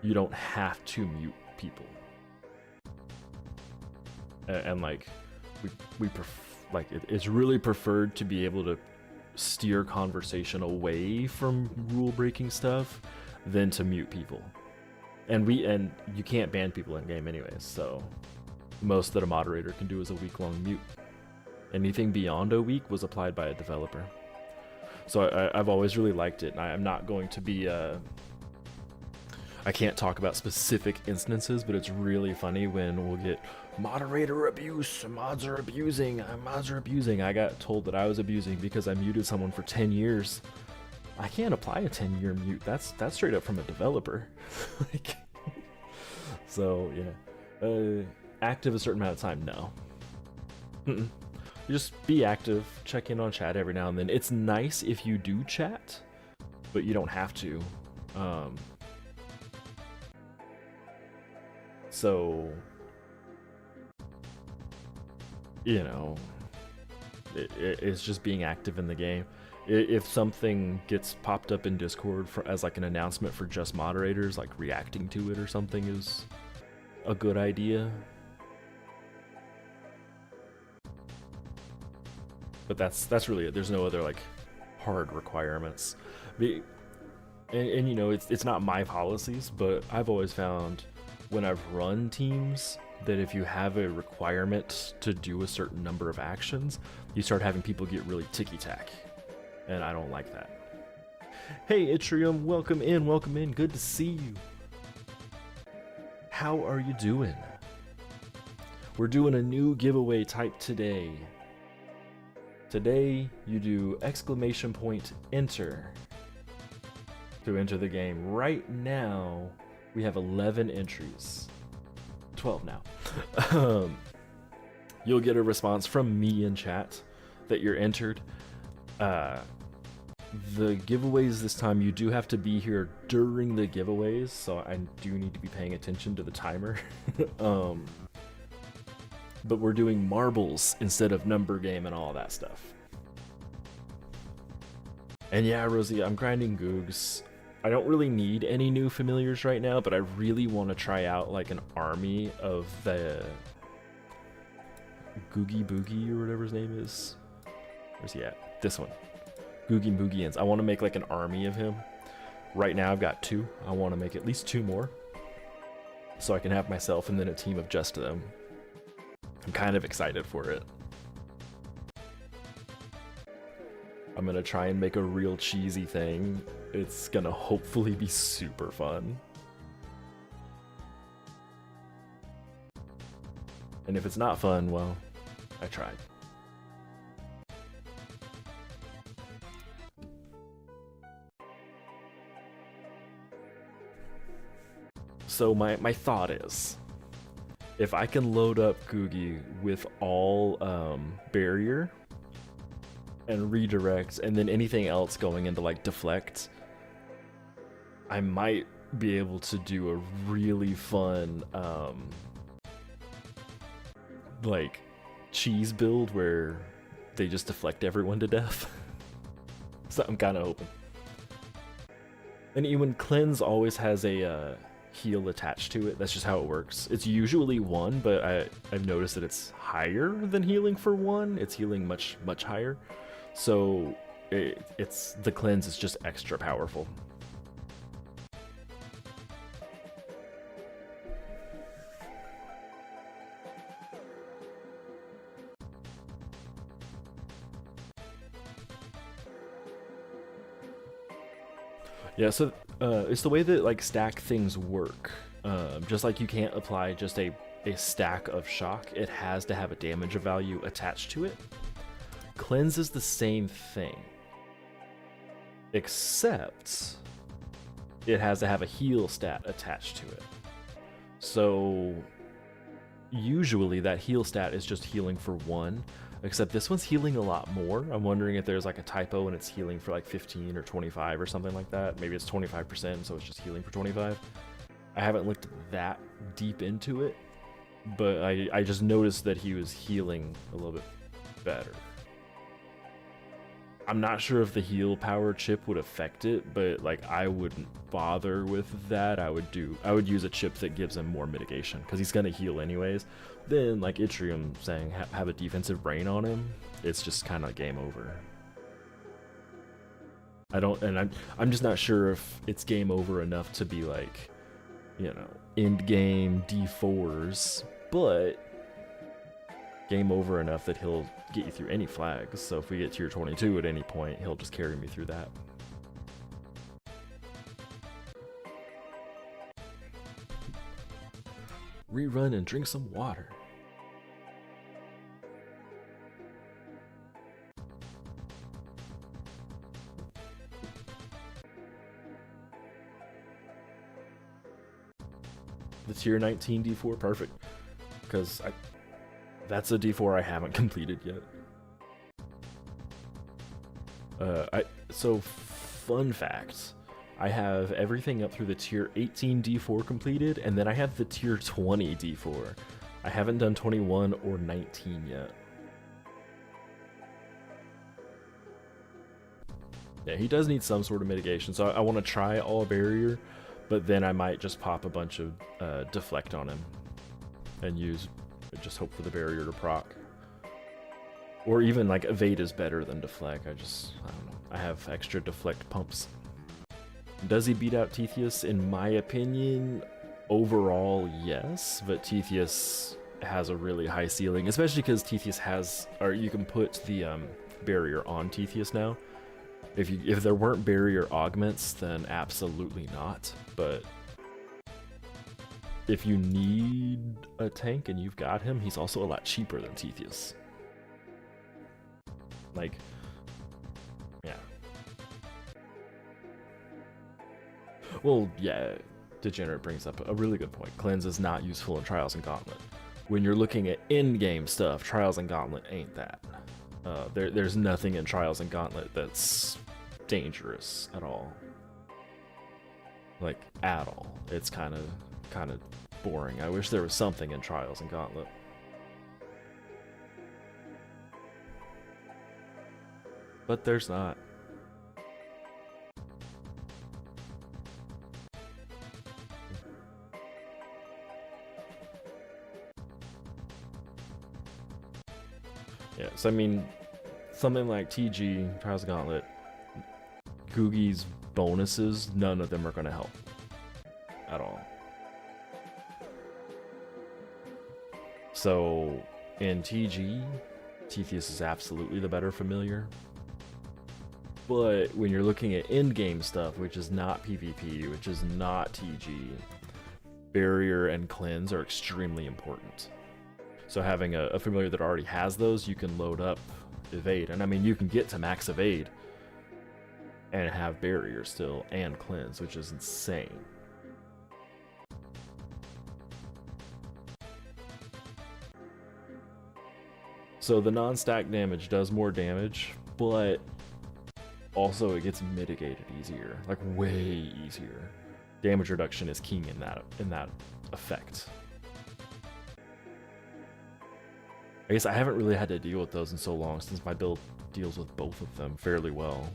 you don't have to mute people. And like, it's really preferred to be able to steer conversation away from rule-breaking stuff than to mute people. And you can't ban people in game anyways, so most that a moderator can do is a week-long mute. Anything beyond a week was applied by a developer. So I've always really liked it, and I'm not going to be I can't talk about specific instances, but it's really funny when we'll get moderator abuse, mods are abusing. I got told that I was abusing because I muted someone for 10 years. I can't apply a 10-year mute. That's straight up from a developer. Like, so yeah, active a certain amount of time, no. Just be active, check in on chat every now and then. It's nice if you do chat, but you don't have to. So, you know, it's just being active in the game. If something gets popped up in Discord as like an announcement for just moderators, like reacting to it or something is a good idea. But that's really it. There's no other like hard requirements. And you know, it's not my policies, but I've always found when I've run teams that if you have a requirement to do a certain number of actions, you start having people get really ticky-tack, and I don't like that. Hey Itrium, welcome in, good to see you. How are you doing? We're doing a new giveaway type today. Today you do !enter to enter the game. Right now we have 11 entries. 12 now. You'll get a response from me in chat that you're entered. The giveaways this time, you do have to be here during the giveaways, so I do need to be paying attention to the timer. But we're doing marbles instead of number game and all that stuff. And yeah, Rosie, I'm grinding Googs. I don't really need any new familiars right now, but I really want to try out like an army of the Googie Boogie or whatever his name is. Where's he at? This one. Googie Boogians. I want to make like an army of him. Right now I've got 2. I want to make at least 2 more, so I can have myself and then a team of just them. I'm kind of excited for it. I'm gonna try and make a real cheesy thing. It's gonna hopefully be super fun. And if it's not fun, well, I tried. So my thought is, if I can load up Googie with all barrier and redirect, and then anything else going into like deflect, I might be able to do a really fun like cheese build where they just deflect everyone to death. So I'm kind of hoping. And even cleanse always has a heal attached to it. That's just how it works. It's usually 1, but I've noticed that it's higher than healing for 1. It's healing much higher. So it's the cleanse is just extra powerful. Yeah, so it's the way that like stack things work. Just like you can't apply just a stack of shock, it has to have a damage value attached to it. Cleanse is the same thing, except it has to have a heal stat attached to it. So usually that heal stat is just healing for 1, Except this one's healing a lot more. I'm wondering if there's like a typo and it's healing for like 15 or 25 or something like that. Maybe it's 25%, so it's just healing for 25. I haven't looked that deep into it, but I just noticed that he was healing a little bit better. I'm not sure if the heal power chip would affect it, but like I wouldn't bother with that. I would use a chip that gives him more mitigation because he's gonna heal anyways. Then like Itrium saying have a defensive brain on him, it's just kind of game over. I'm just not sure if it's game over enough to be like, you know, end game D4s, but game over enough that he'll get you through any flags. So if we get tier 22 at any point, he'll just carry me through that. Rerun and drink some water. The tier 19 D4, perfect. Because that's a D4 I haven't completed yet. So fun fact, I have everything up through the tier 18 D4 completed, and then I have the tier 20 D4. I haven't done 21 or 19 yet. Yeah, he does need some sort of mitigation, so I want to try all barrier, but then I might just pop a bunch of deflect on him and just hope for the barrier to proc. Or even like evade is better than deflect. I don't know. I have extra deflect pumps. Does he beat out Tetheus? In my opinion, overall, yes, but Tetheus has a really high ceiling, especially because Tetheus has, or you can put the barrier on Tetheus now. If there weren't barrier augments, then absolutely not, but if you need a tank and you've got him, he's also a lot cheaper than Tetheus. Like, yeah. Well, yeah, Degenerate brings up a really good point. Cleanse is not useful in Trials and Gauntlet. When you're looking at in-game stuff, Trials and Gauntlet ain't that. There's nothing in Trials and Gauntlet that's dangerous at all. Like, at all. It's kind of boring. I wish there was something in Trials and Gauntlet. But there's not. Yeah, so I mean, something like TG, Trials of Gauntlet, Googie's bonuses, none of them are going to help at all. So in TG, Tetheus is absolutely the better familiar. But when you're looking at in-game stuff, which is not PvP, which is not TG, Barrier and Cleanse are extremely important. So having a familiar that already has those, you can load up Evade. And I mean, you can get to max Evade and have Barrier still and Cleanse, which is insane. So the non-stack damage does more damage, but also it gets mitigated easier, like way easier. Damage reduction is king in that effect. I guess I haven't really had to deal with those in so long since my build deals with both of them fairly well.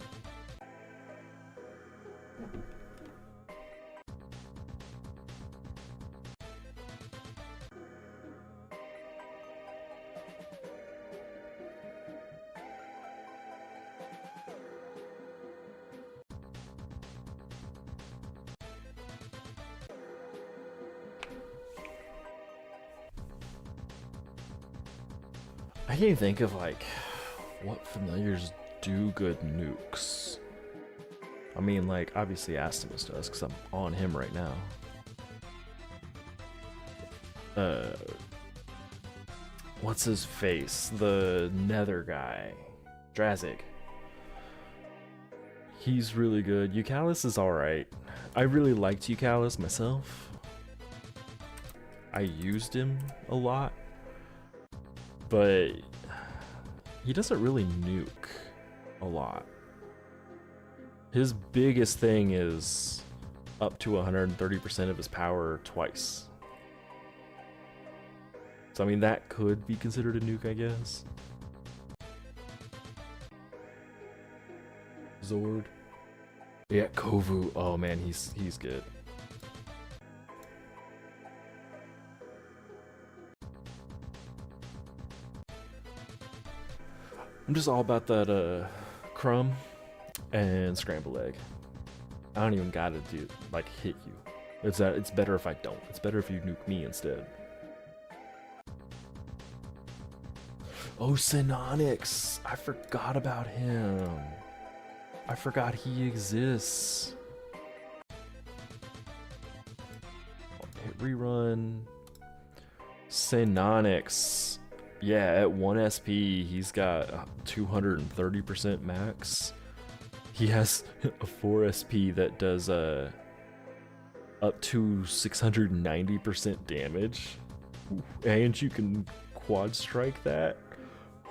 I can't even think of like what familiars do good nukes. I mean, like obviously Astimus does because I'm on him right now. What's his face? The Nether guy, Drazik. He's really good. Eucalyptus is alright. I really liked Eucalyptus myself. I used him a lot. But He doesn't really nuke a lot. His biggest thing is up to 130% of his power twice. So I mean that could be considered a nuke, I guess. Zord. Yeah, Kovu. Oh man, he's good. I'm just all about that crumb and scrambled egg. I don't even gotta do like hit you. It's better if I don't. It's better if you nuke me instead. Oh, Synonix! I forgot about him. I forgot he exists. Hit rerun. Synonix. Yeah, at 1 SP, he's got 230% max. He has a 4 SP that does up to 690% damage. And you can quad strike that.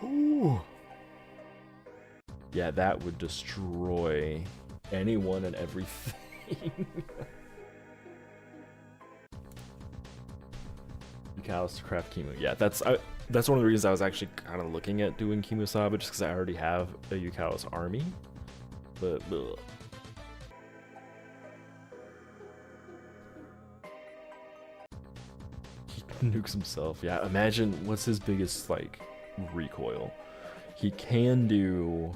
Ooh. Yeah, that would destroy anyone and everything. Callous to craft Kimu. Yeah, that's one of the reasons I was actually kind of looking at doing Kimusaba, just because I already have a Yukalis army. But ugh. He nukes himself. Yeah, imagine what's his biggest like recoil. He can do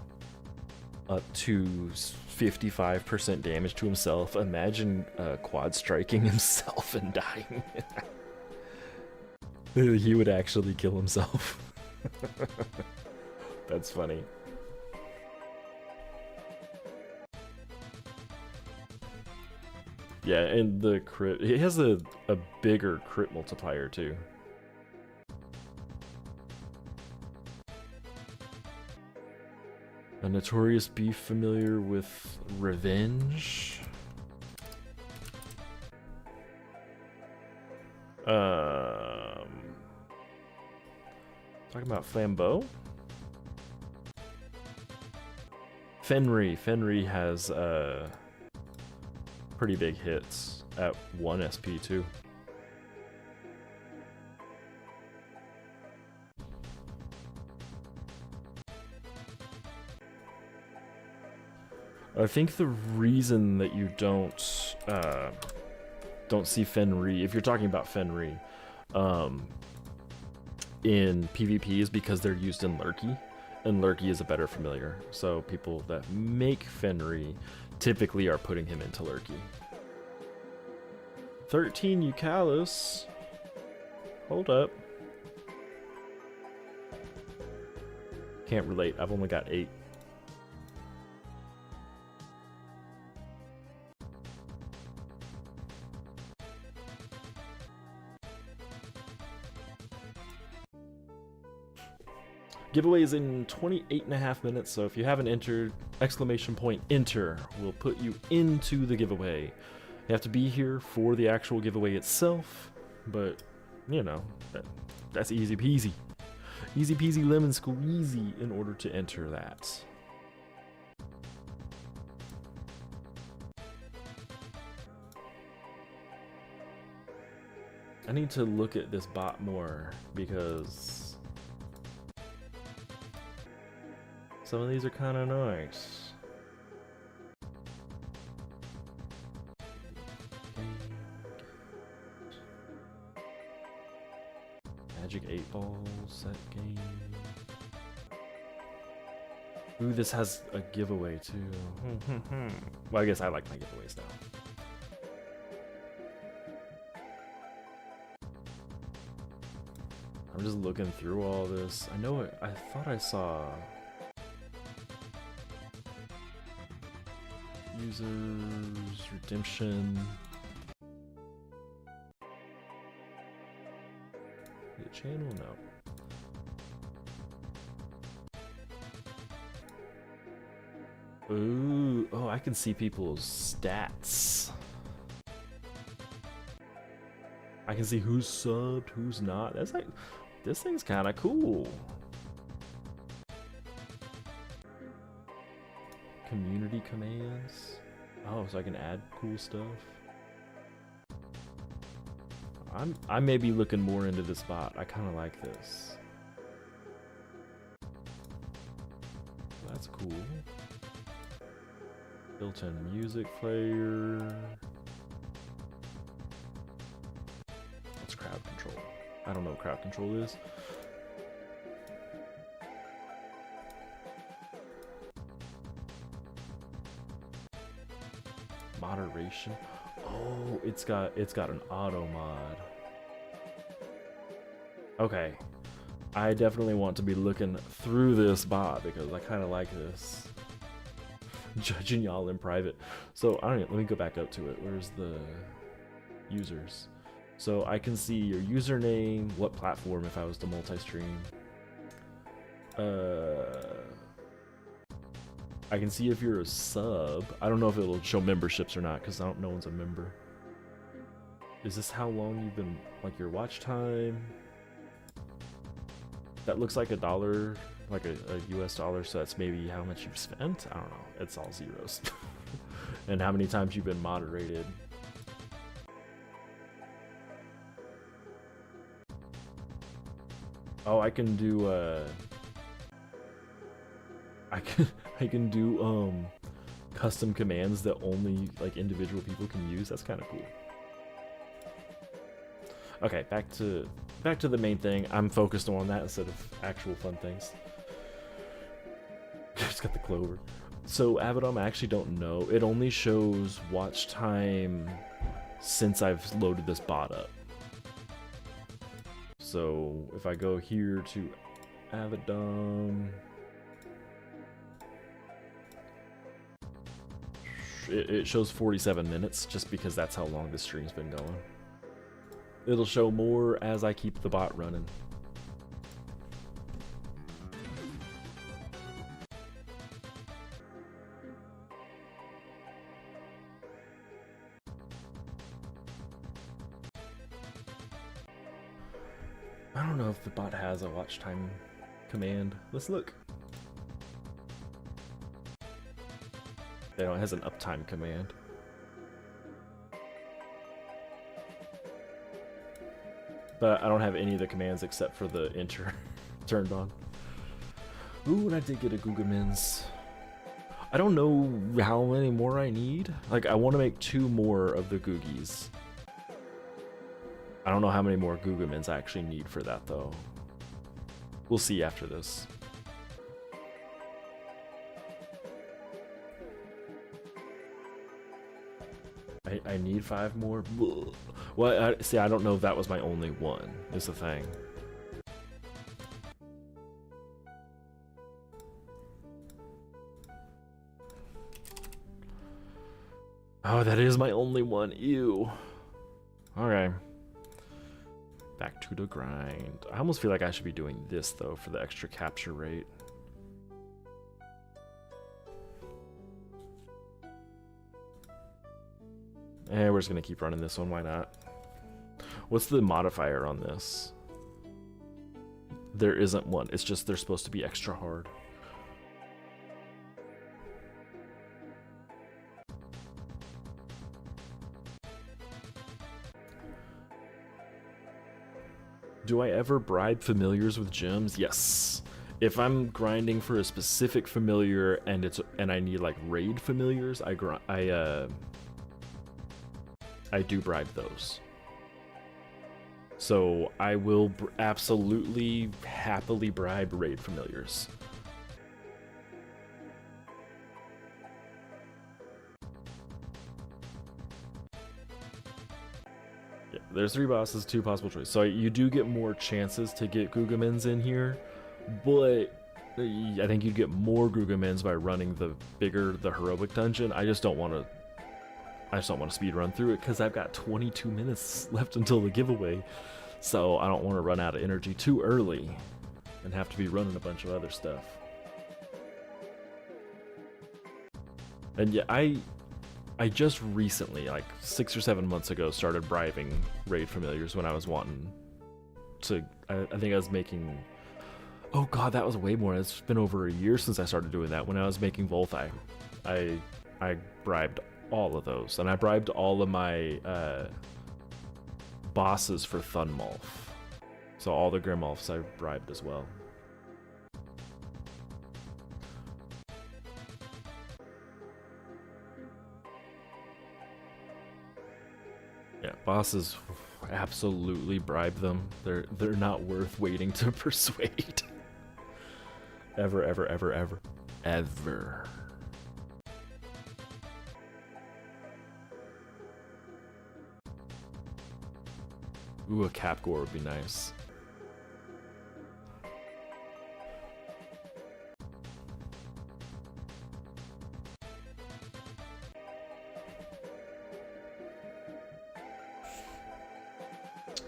up to 55% damage to himself. Imagine quad striking himself and dying. He would actually kill himself. That's funny. Yeah, and the crit, it has a bigger crit multiplier too. A Notorious Beef familiar with Revenge? Talking about Flambeau? Fenry has pretty big hits at 1 SP too. I think the reason that you don't see Fenry, if you're talking about Fenry, in PvP is because they're used in Lurky, and Lurky is a better familiar. So people that make Fenry typically are putting him into Lurky. 13 Eucalis. Hold up. Can't relate. I've only got 8. Giveaways in 28.5 minutes, so if you haven't entered, exclamation point enter will put you into the giveaway. You have to be here for the actual giveaway itself, but you know, that's easy peasy. Easy peasy lemon squeezy in order to enter that. I need to look at this bot more because some of these are kind of nice. Magic 8 Ball set game. Ooh, this has a giveaway too. Well, I guess I like my giveaways now. I'm just looking through all this. I know it. I thought I saw users redemption. The channel, no. Ooh, oh, I can see people's stats. I can see who's subbed, who's not. That's like, this thing's kind of cool. Community commands. Oh, so I can add cool stuff. I may be looking more into this bot. I kind of like this. That's cool. Built-in music player. What's crowd control? I don't know what crowd control is. Moderation. Oh, it's got an auto mod. Okay. I definitely want to be looking through this bot because I kind of like this. Judging y'all in private. So I don't know, let me go back up to it. Where's the users? So I can see your username, what platform if I was to multi-stream. I can see if you're a sub. I don't know if it'll show memberships or not because no one's a member. Is this how long you've been, like your watch time? That looks like $1, like a US dollar, so that's maybe how much you've spent? I don't know, it's all zeros. And how many times you've been moderated. Oh, I can do I can do custom commands that only like individual people can use. That's kind of cool. Okay, back to the main thing. I'm focused on that instead of actual fun things. Just got the clover. So Avidom, I actually don't know. It only shows watch time since I've loaded this bot up. So if I go here to Avidom, it shows 47 minutes just because that's how long this stream's been going. It'll show more as I keep the bot running. I don't know if the bot has a watch time command. Let's look. It has an uptime command. But I don't have any of the commands except for the enter turned on. Ooh, and I did get a Gugamins. I don't know how many more I need. Like, I want to make 2 more of the Googies. I don't know how many more Gugamins I actually need for that, though. We'll see after this. I need 5 more. Well, see, I don't know if that was my only one, is the thing. Oh, that is my only one. Ew. Okay. Back to the grind. I almost feel like I should be doing this, though, for the extra capture rate. And we're just gonna keep running this one, why not? What's the modifier on this? There isn't one, it's just they're supposed to be extra hard. Do I ever bribe familiars with gems? Yes. If I'm grinding for a specific familiar and I need like raid familiars, I do bribe those. So I will absolutely happily bribe raid familiars. Yeah, there's 3 bosses, 2 possible choices. So you do get more chances to get Gugamins in here, but I think you'd get more Gugamins by running the heroic dungeon. I just don't want to speed run through it because I've got 22 minutes left until the giveaway. So I don't want to run out of energy too early and have to be running a bunch of other stuff. And yeah, I just recently, like 6 or 7 months ago, started bribing raid familiars when I was wanting to, I think I was making, oh god, that was way more. It's been over a year since I started doing that when I was making Volthi. I bribed all of those, and I bribed all of my bosses for Thunmolf. So all the Grimolfs I bribed as well. Yeah, bosses, absolutely bribe them. They're not worth waiting to persuade. Ever, ever, ever, ever, ever. Ooh, a Capgore would be nice.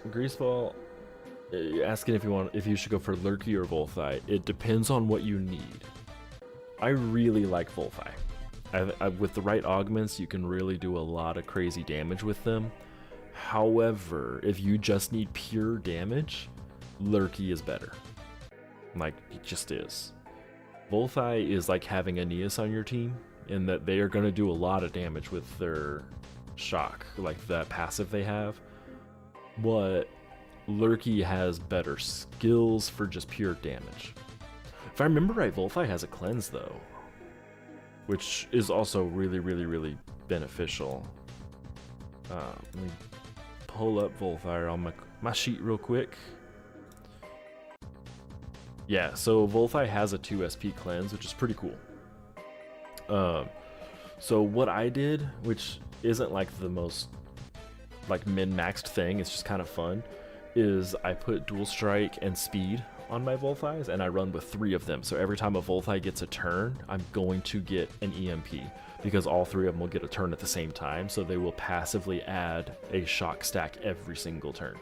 Greaseball, asking if you should go for Lurky or Volthai. It depends on what you need. I really like Volthai. With the right augments, you can really do a lot of crazy damage with them. However, if you just need pure damage, Lurky is better. Like, it just is. Volthai is like having Aeneas on your team, in that they are going to do a lot of damage with their shock, like the passive they have. But Lurky has better skills for just pure damage. If I remember right, Volthai has a cleanse though, which is also really, really, really beneficial. Let me pull up Volthai on my sheet real quick. Yeah, so Volthai has a 2 SP cleanse, which is pretty cool. So what I did, which isn't like the most like min-maxed thing, it's just kind of fun, is I put dual strike and speed on my Volthais, and I run with 3 of them. So every time a Volthai gets a turn, I'm going to get an EMP, because all 3 of them will get a turn at the same time, so they will passively add a shock stack every single turn.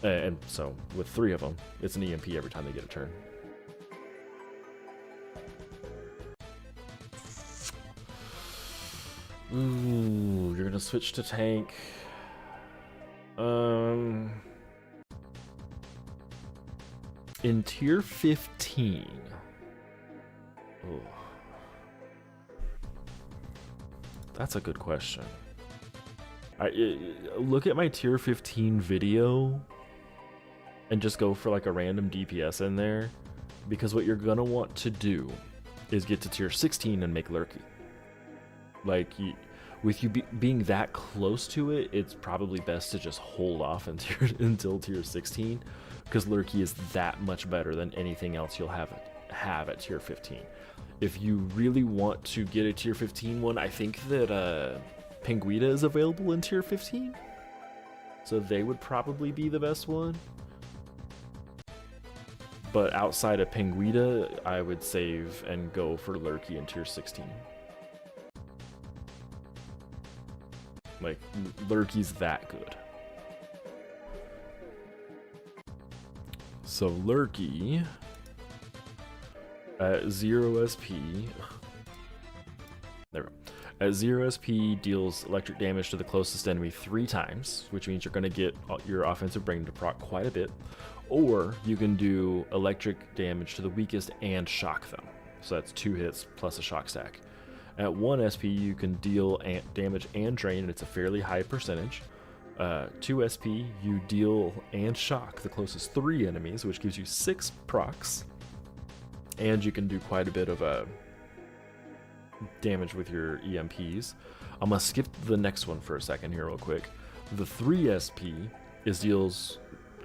And so with 3 of them, it's an EMP every time they get a turn. Ooh, you're gonna switch to tank. In tier 15. Oh. That's a good question. Look at my tier 15 video and just go for like a random DPS in there, because what you're gonna want to do is get to tier 16 and make Lurky. Like, with you being that close to it, it's probably best to just hold off until tier 16, because Lurky is that much better than anything else you'll have at tier 15. If you really want to get a tier 15 one, I think that Penguita is available in tier 15, so they would probably be the best one. But outside of Penguita, I would save and go for Lurky in tier 16. Like, Lurky's that good. So Lurky at 0 SP. There we go. At 0 SP, deals electric damage to the closest enemy 3 times, which means you're going to get your offensive brain to proc quite a bit. Or you can do electric damage to the weakest and shock them. So that's 2 hits plus a shock stack. At 1 SP, you can deal damage and drain, and it's a fairly high percentage. 2 SP, you deal and shock the closest 3 enemies, which gives you 6 procs. And you can do quite a bit of damage with your EMPs. I'm going to skip the next one for a second here real quick. The 3 SP deals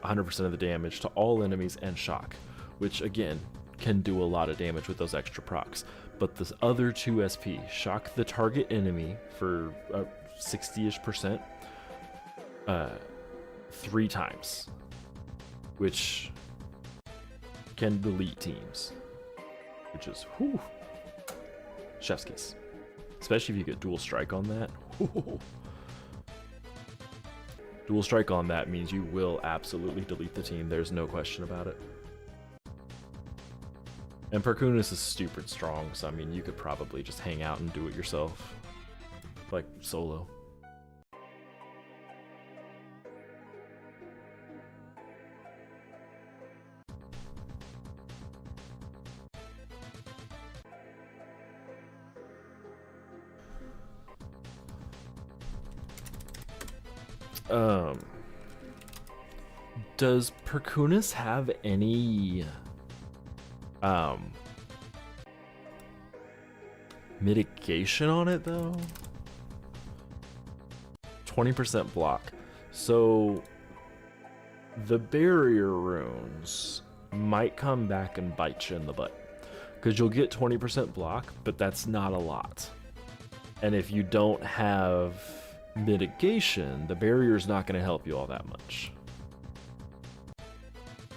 100% of the damage to all enemies and shock, which again can do a lot of damage with those extra procs. But this other 2 SP, shock the target enemy for 60-ish%, 3 times, which can delete teams, which is whew, chef's kiss. Especially if you get dual strike on that. Whew. Dual strike on that means you will absolutely delete the team. There's no question about it. And Perkunas is stupid strong, so I mean, you could probably just hang out and do it yourself, like solo. Does Perkunas have any mitigation on it though? 20% block. So the barrier runes might come back and bite you in the butt. Because you'll get 20% block, but that's not a lot. And if you don't have mitigation, the barrier's not going to help you all that much.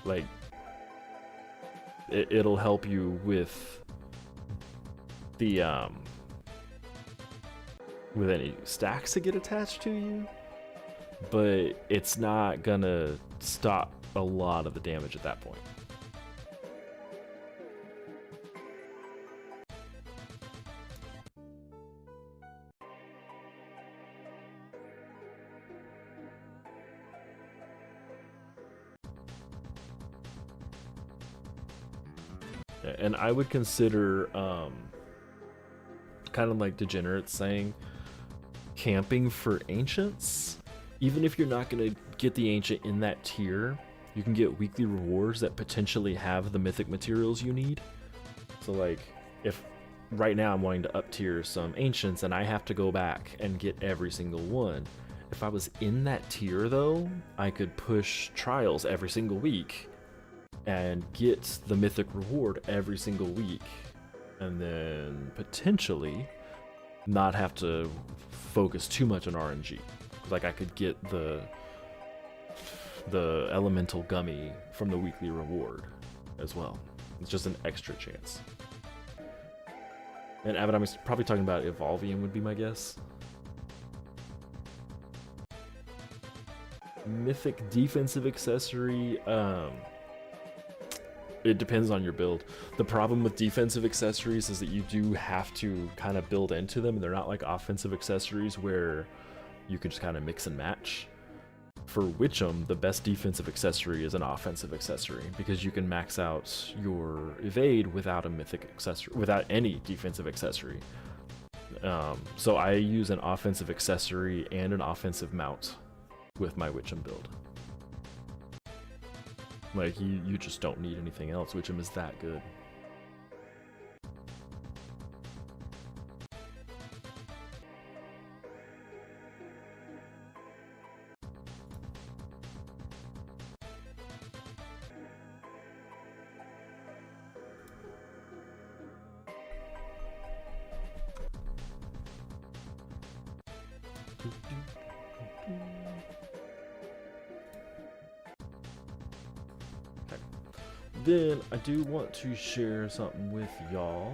Like, it'll help you with the, with any stacks that get attached to you, but it's not gonna stop a lot of the damage at that point. And I would consider, kind of like Degenerate's saying, camping for ancients. Even if you're not going to get the ancient in that tier, you can get weekly rewards that potentially have the mythic materials you need. So like, if right now I'm wanting to up tier some ancients and I have to go back and get every single one, if I was in that tier though, I could push trials every single week and get the mythic reward every single week, and then potentially not have to focus too much on RNG. Like I could get the elemental gummy from the weekly reward as well. It's just an extra chance. And Abbott, I'm probably talking about Evolvium would be my guess. Mythic defensive accessory, it depends on your build. The problem with defensive accessories is that you do have to kind of build into them. They're not like offensive accessories where you can just kind of mix and match. For Witchem, the best defensive accessory is an offensive accessory because you can max out your evade without a mythic accessory, without any defensive accessory. So I use an offensive accessory and an offensive mount with my Witchem build. Like, you just don't need anything else. Witchem is that good. Then I do want to share something with y'all.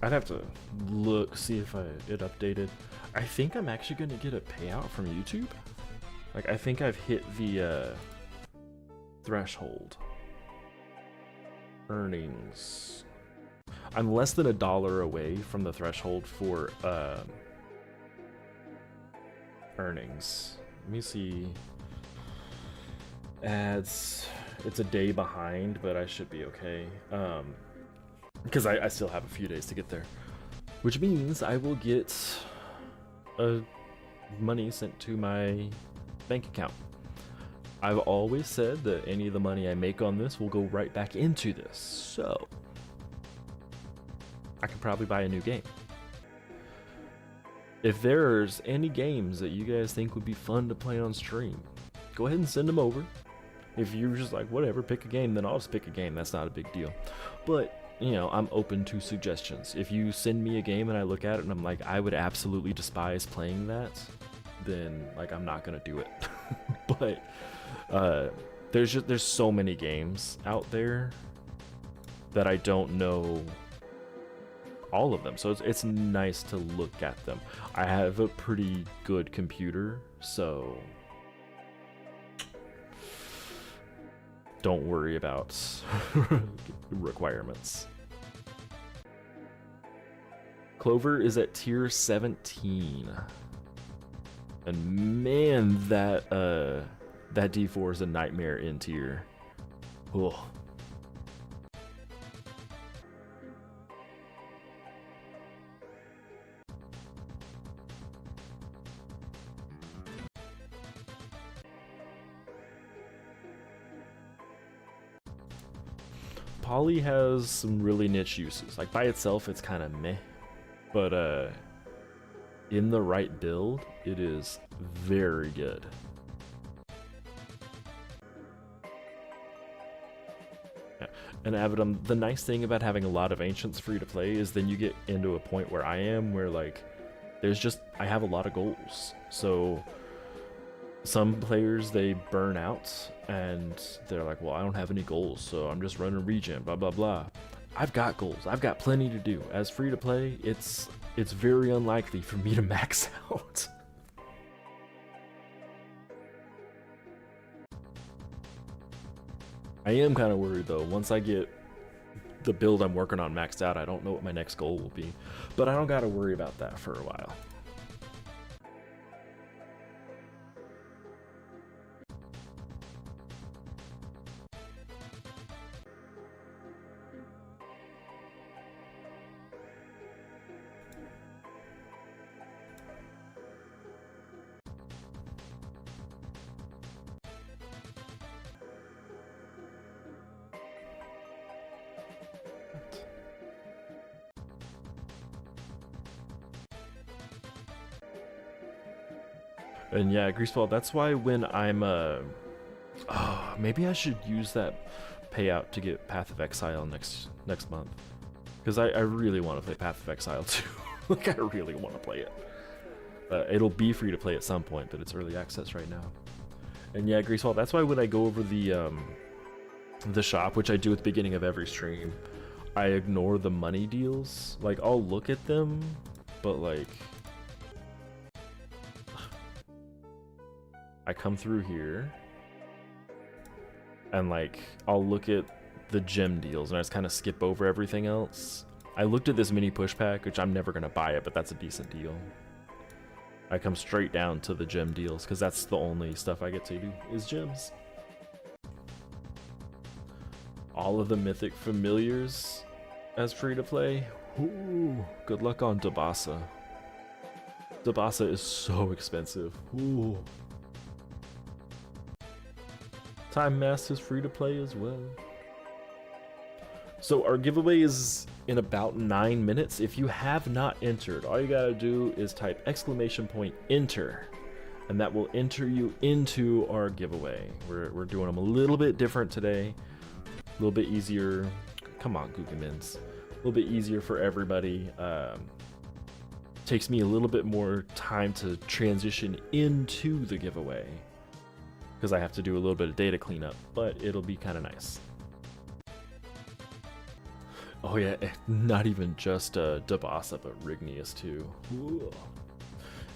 I'd have to look, see if it updated. I think I'm actually going to get a payout from YouTube. Like, I think I've hit the threshold. Earnings. I'm less than $1 away from the threshold for earnings. Let me see. Ads. It's a day behind, but I should be okay. Because I still have a few days to get there. Which means I will get money sent to my bank account. I've always said that any of the money I make on this will go right back into this. So I can probably buy a new game. If there's any games that you guys think would be fun to play on stream, go ahead and send them over. If you're just like, whatever, pick a game, then I'll just pick a game. That's not a big deal. But, you know, I'm open to suggestions. If you send me a game and I look at it and I'm like, I would absolutely despise playing that, then, like, I'm not going to do it. But there's so many games out there that I don't know all of them. So it's nice to look at them. I have a pretty good computer, so don't worry about requirements. Clover is at tier 17. And man, that D4 is a nightmare in tier. Ugh. Poly has some really niche uses. Like by itself, it's kind of meh, but in the right build, it is very good. Yeah. And Avidum, the nice thing about having a lot of Ancients free to play is then you get into a point where I am, where like, I have a lot of goals. So some players, they burn out and they're like, well, I don't have any goals, so I'm just running Regen, blah, blah, blah. I've got goals. I've got plenty to do. As free to play, it's very unlikely for me to max out. I am kind of worried though. Once I get the build I'm working on maxed out, I don't know what my next goal will be. But I don't got to worry about that for a while. And yeah, Greaseball, that's why when I'm maybe I should use that payout to get Path of Exile next month. Because I really want to play Path of Exile too. Like, I really want to play it. It'll be free to play at some point, but it's early access right now. And yeah, Greaseball, that's why when I go over the shop, which I do at the beginning of every stream, I ignore the money deals. Like, I'll look at them, but like, I come through here and like I'll look at the gem deals and I just kind of skip over everything else. I looked at this mini push pack, which I'm never gonna buy it, but that's a decent deal. I come straight down to the gem deals because that's the only stuff I get to do is gems. All of the mythic familiars as free to play. Ooh, good luck on Dabasa. Dabasa is so expensive. Ooh. Time Mask is free to play as well. So our giveaway is in about 9 minutes. If you have not entered, all you gotta do is type !enter, and that will enter you into our giveaway. We're doing them a little bit different today, a little bit easier. Come on, Googamins, a little bit easier for everybody. Takes me a little bit more time to transition into the giveaway, because I have to do a little bit of data cleanup, but it'll be kind of nice. Oh yeah, not even just Dabasa, but Rigneous too. Ooh.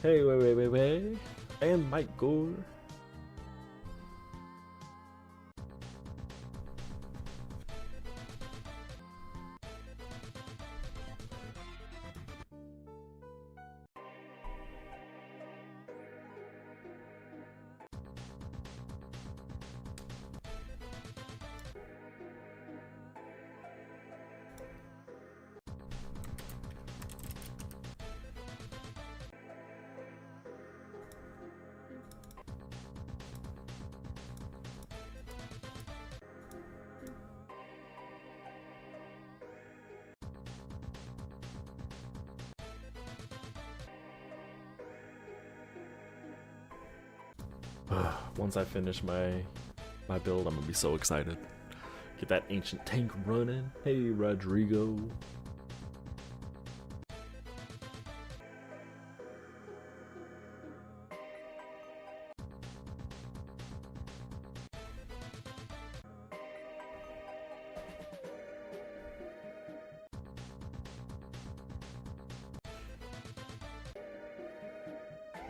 Hey, wait. And Mike Gore. Once I finish my build, I'm gonna be so excited. Get that ancient tank running. Hey, Rodrigo.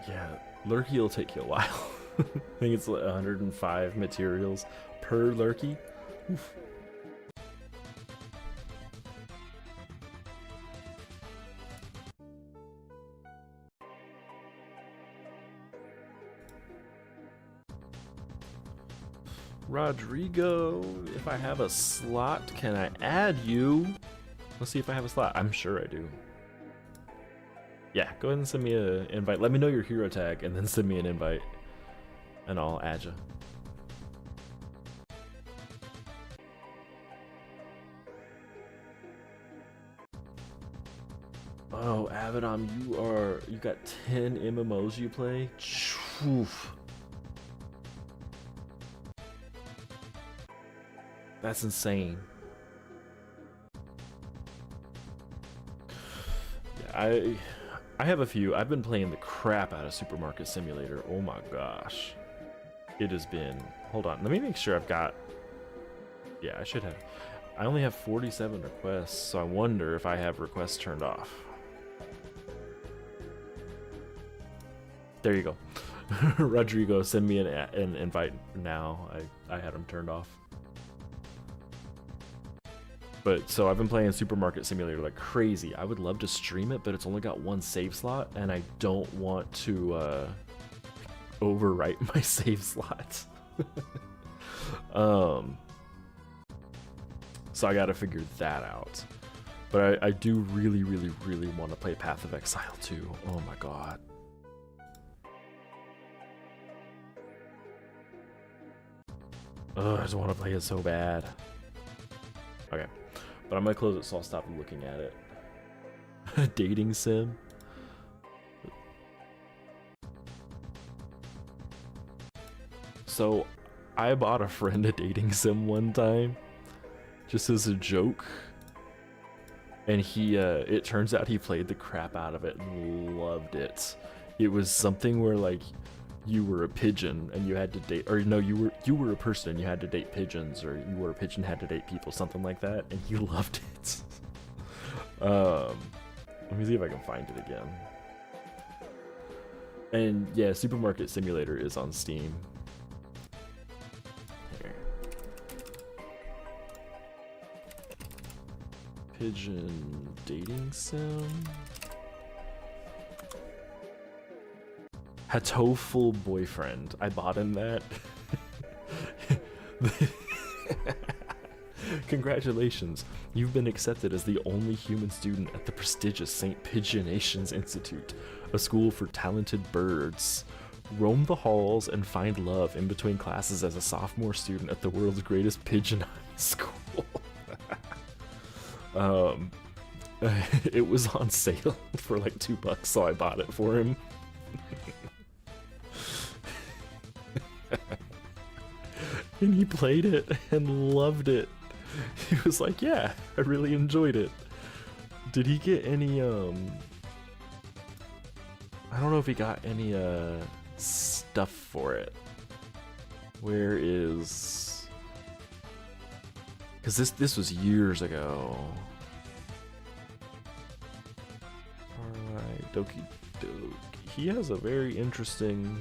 Yeah, Lurky will take you a while. I think it's like 105 materials per Lurky. Oof. Rodrigo, if I have a slot, can I add you? Let's see if I have a slot. I'm sure I do. Yeah, go ahead and send me an invite. Let me know your hero tag and then send me an invite, and I'll add you. Oh, Abaddon, you got 10 MMOs you play? Oof. That's insane. Yeah, I have a few. I've been playing the crap out of Supermarket Simulator. Oh my gosh. It has been... Hold on, let me make sure I've got... Yeah, I should have. I only have 47 requests, so I wonder if I have requests turned off. There you go. Rodrigo, send me an invite now. I had them turned off. But so I've been playing Supermarket Simulator like crazy. I would love to stream it, but it's only got one save slot, and I don't want to overwrite my save slot. So I gotta figure that out. But I do really, really, really want to play Path of Exile too. Oh my god. Ugh, I just want to play it so bad. Okay. But I'm gonna close it so I'll stop looking at it. Dating sim? So, I bought a friend a dating sim one time, just as a joke. And he, it turns out he played the crap out of it and loved it. It was something where, like, you were a pigeon and you had to date, or no, you were a person and you had to date pigeons, or you were a pigeon had to date people, something like that, and he loved it. Let me see if I can find it again. And yeah, Supermarket Simulator is on Steam. Here. Pigeon dating sim. Hatoful boyfriend. I bought him that. Congratulations. You've been accepted as the only human student at the prestigious St. Pigeonations Institute, a school for talented birds. Roam the halls and find love in between classes as a sophomore student at the world's greatest pigeon high school. It was on sale for like $2, so I bought it for him. And he played it and loved it. He was like, yeah, I really enjoyed it. Did he get any, I don't know if he got any, stuff for it. Where is... Because this was years ago. Alright, Doki Doki. He has a very interesting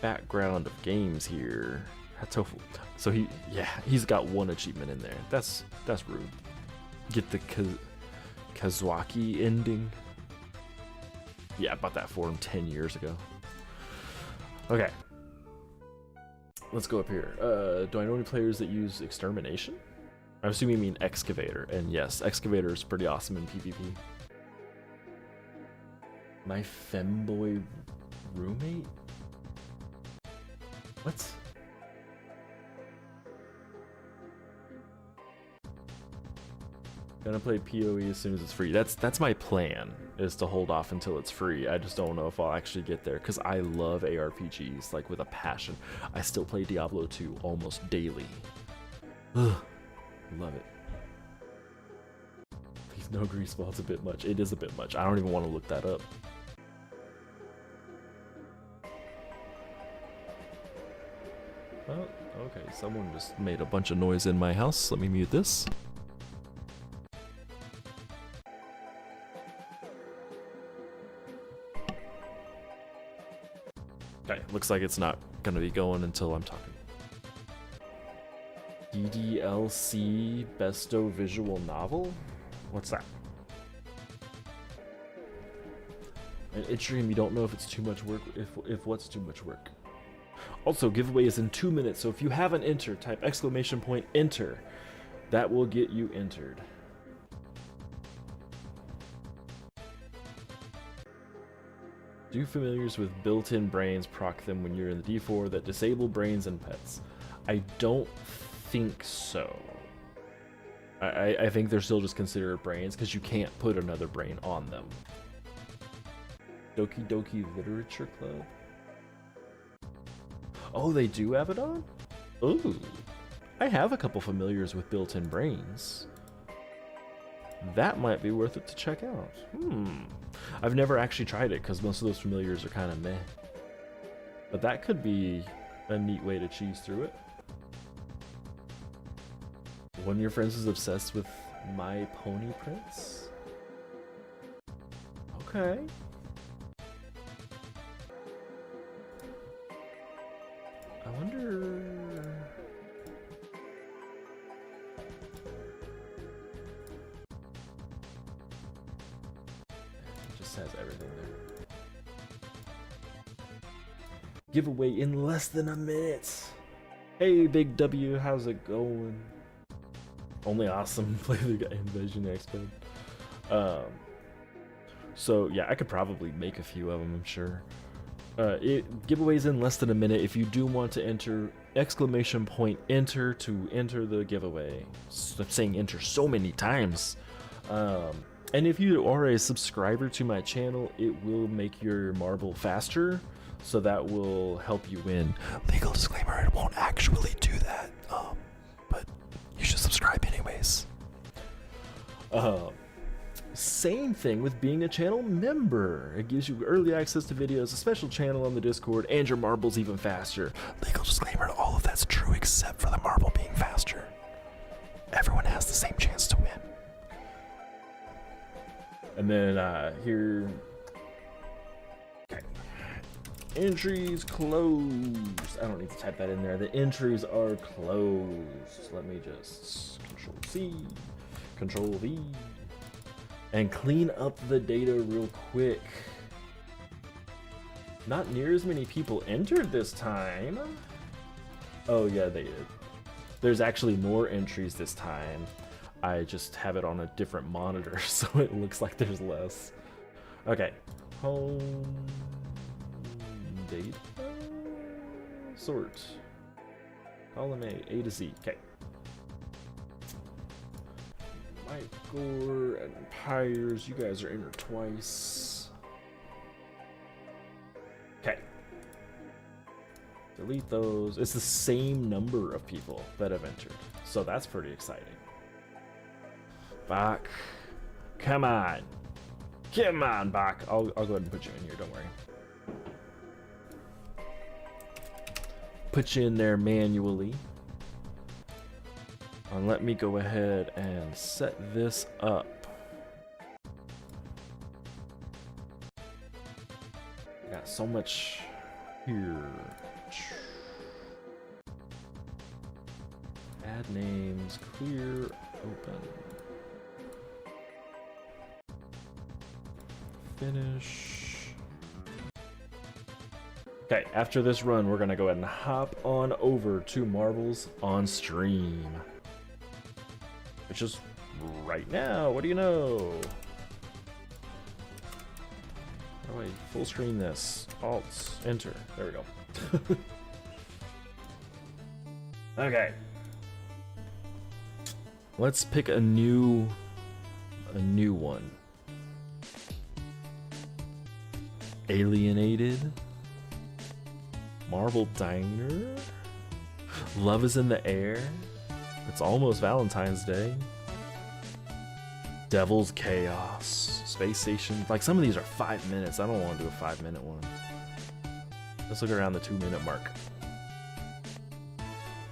background of games here. So he's got one achievement in there. That's rude. Get the Kazuaki ending. Yeah, I bought that for him 10 years ago. Okay. Let's go up here. Do I know any players that use Extermination? I'm assuming you mean Excavator. And yes, Excavator is pretty awesome in PvP. My femboy roommate? What? Gonna play PoE as soon as it's free. That's my plan, is to hold off until it's free. I just don't know if I'll actually get there, because I love ARPGs, like, with a passion. I still play Diablo 2 almost daily. Ugh. Love it. Please, no greaseball, it's a bit much. It is a bit much. I don't even want to look that up. Oh, okay, someone just made a bunch of noise in my house. Let me mute this. Okay, looks like it's not gonna be going until I'm talking. DDLC Besto Visual Novel? What's that? An Itchstream, you don't know if it's too much work, if what's too much work. Also, giveaway is in 2 minutes, so if you haven't entered, type !enter. That will get you entered. Do familiars with built-in brains proc them when you're in the D4 that disable brains and pets? I don't think so. I think they're still just considered brains because you can't put another brain on them. Doki Doki Literature Club. Oh, they do have it on? Ooh. I have a couple familiars with built-in brains. That might be worth it to check out. I've never actually tried it because most of those familiars are kind of meh. But that could be a neat way to cheese through it. One of your friends is obsessed with My Pony Prince? Okay. I wonder... It just has everything there. Giveaway in less than a minute. Hey, Big W, how's it going? Only awesome. Play the Invasion Expo. So yeah, I could probably make a few of them, I'm sure. Giveaways in less than a minute. If you do want to enter, !enter to enter the giveaway. I'm saying enter so many times. And if you are a subscriber to my channel, it will make your marble faster, so that will help you win. Legal disclaimer, it won't actually do that, but you should subscribe anyways. Same thing with being a channel member. It gives you early access to videos, a special channel on the Discord, and your marbles even faster. Legal disclaimer, all of that's true except for the marble being faster. Everyone has the same chance to win. And then here... Okay. Entries closed. I don't need to type that in there. The entries are closed. Let me just Control-C, Control-V. And clean up the data real quick. Not near as many people entered this time. Oh yeah, they did. There's actually more entries this time. I just have it on a different monitor, so it looks like there's less. Okay. Home data sort. Column A to Z. Okay. Micor and Pyres, you guys are entered twice. Okay. Delete those. It's the same number of people that have entered, so that's pretty exciting. Bach. Come on. Come on, Bach. I'll go ahead and put you in here, don't worry. Put you in there manually. And let me go ahead and set this up. Got so much here. Add names, clear, open. Finish. Okay, after this run, we're gonna go ahead and hop on over to Marbles on Stream. Which is right now. What do you know? Oh wait, full screen this. Alt, enter. There we go. Okay. Let's pick a new one. Alienated. Marble Diner. Love is in the air. It's almost Valentine's Day. Devil's Chaos. Space Station. Like, some of these are 5 minutes. I don't want to do a 5-minute one. Let's look around the 2-minute mark.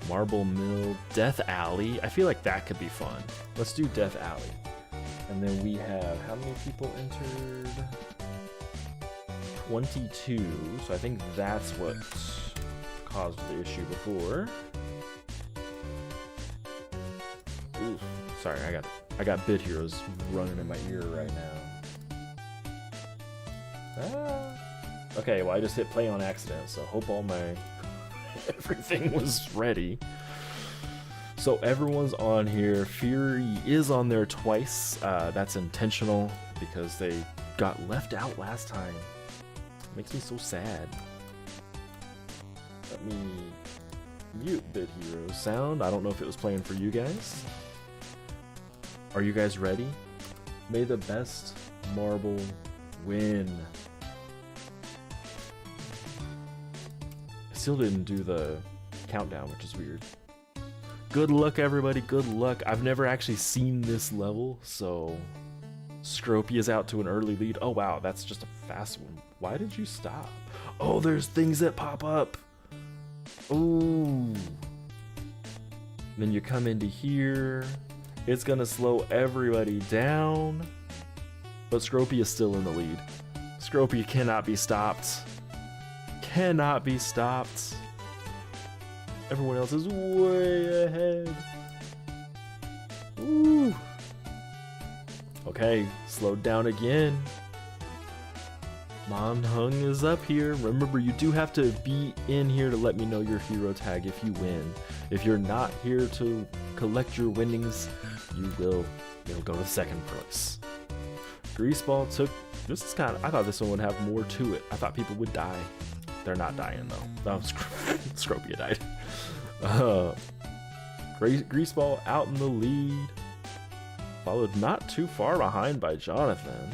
Marble Mill. Death Alley. I feel like that could be fun. Let's do Death Alley. And then we have, how many people entered? 22. So I think that's what caused the issue before. Ooh, sorry, I got Bit Heroes running in my ear right now. Okay, well I just hit play on accident, so hope all my everything was ready. So everyone's on here. Fury is on there twice. That's intentional because they got left out last time. Makes me so sad. Let me mute Bit Hero sound. I don't know if it was playing for you guys. Are you guys ready? May the best marble win. I still didn't do the countdown, which is weird. Good luck, everybody. Good luck. I've never actually seen this level, so Scropey is out to an early lead. Oh, wow. That's just a fast one. Why did you stop? Oh, there's things that pop up. Ooh. Then you come into here. It's going to slow everybody down. But Scropey is still in the lead. Scropey cannot be stopped. Cannot be stopped. Everyone else is way ahead. Ooh. Okay, slowed down again. Monhung is up here. Remember, you do have to be in here to let me know your hero tag if you win. If you're not here to collect your winnings, you'll go to second place. Greaseball took, this is kind of, I thought this one would have more to it. I thought people would die. They're not dying though. No, Scropia died. Greaseball out in the lead. Followed not too far behind by Jonathan.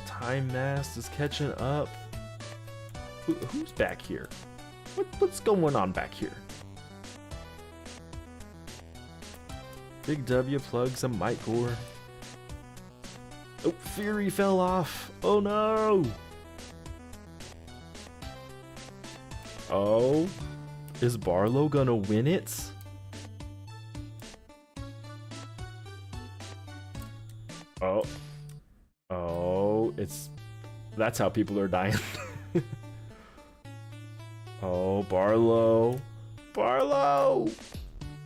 Time Mast is catching up. Who's back here? What's going on back here? Big W plugs a Might Gore. Oh, Fury fell off. Oh no. Oh, is Barlow gonna win it? Oh, that's how people are dying. Oh, Barlow.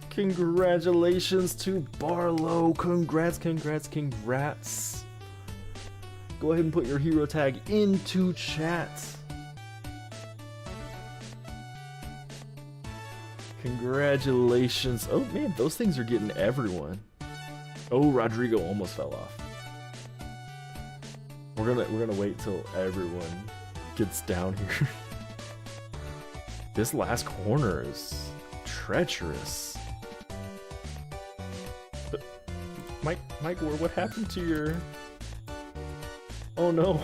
Congratulations to Barlow. Congrats. Go ahead and put your hero tag into chat. Congratulations. Oh man, those things are getting everyone. Oh, Rodrigo almost fell off. We're gonna wait till everyone gets down here. This last corner is treacherous. But Mike, what happened to your? Oh no.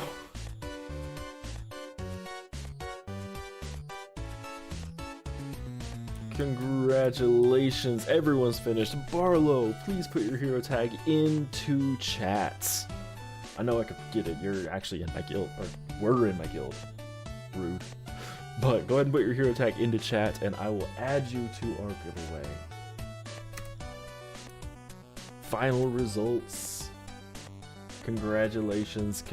Congratulations, everyone's finished. Barlow, please put your hero tag into chat. I know I could get it. You're actually in my guild, or we're in my guild. Rude. But go ahead and put your hero tag into chat and I will add you to our giveaway. Final results. Congratulations.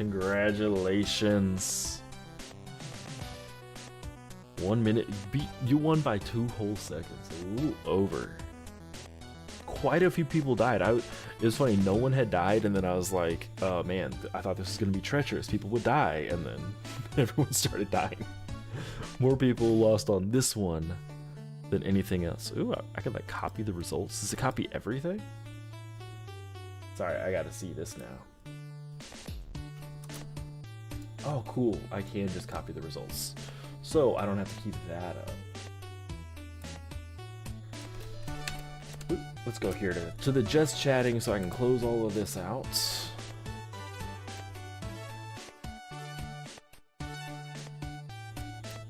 1 minute. You won by 2 whole seconds. Ooh, over. Quite a few people died. It was funny, no one had died, and then I was like, oh man, I thought this was gonna be treacherous. People would die, and then everyone started dying. More people lost on this one than anything else. Ooh, I could like copy the results. Does it copy everything? Sorry, I gotta see this now. Oh, cool. I can just copy the results. So I don't have to keep that up. Ooh, let's go here to the just chatting so I can close all of this out.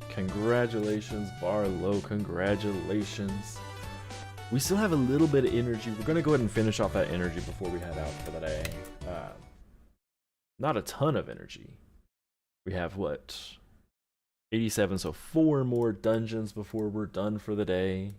Congratulations, Barlow. Congratulations. We still have a little bit of energy. We're going to go ahead and finish off that energy before we head out for the day. Not a ton of energy. We have, what, 87, so 4 more dungeons before we're done for the day.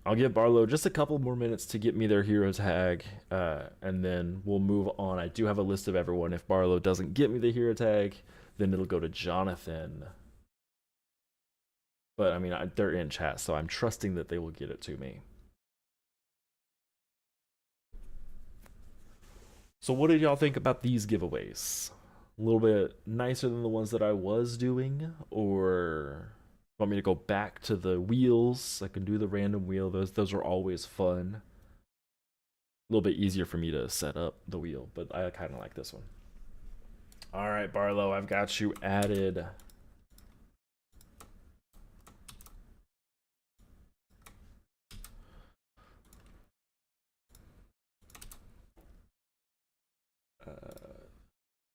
I'll give Barlow just a couple more minutes to get me their hero tag, and then we'll move on. I do have a list of everyone. If Barlow doesn't get me the hero tag, then it'll go to Jonathan. But I mean, they're in chat, so I'm trusting that they will get it to me. So what did y'all think about these giveaways? A little bit nicer than the ones that I was doing, or want me to go back to the wheels? I can do the random wheel. Those are always fun. A little bit easier for me to set up the wheel, but I kind of like this one. All right, Barlow, I've got you added.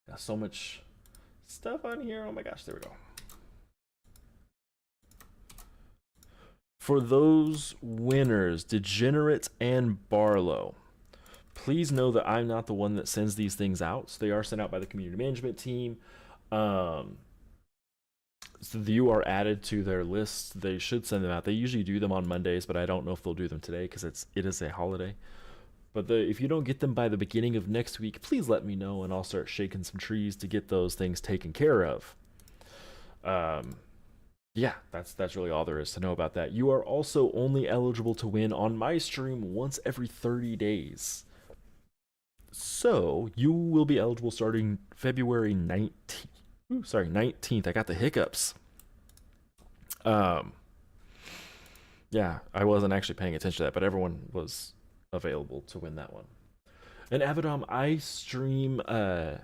Got so much stuff on here. Oh my gosh, there we go. For those winners, Degenerate and Barlow, please know that I'm not the one that sends these things out. So they are sent out by the community management team. So you are added to their list. They should send them out. They usually do them on Mondays, but I don't know if they'll do them today because it is a holiday. But if you don't get them by the beginning of next week, please let me know, and I'll start shaking some trees to get those things taken care of. Yeah, that's really all there is to know about that. You are also only eligible to win on my stream once every 30 days. So you will be eligible starting February 19th. Ooh, sorry, 19th. I got the hiccups. Yeah, I wasn't actually paying attention to that, but everyone was available to win that one. And Avidom, I stream. I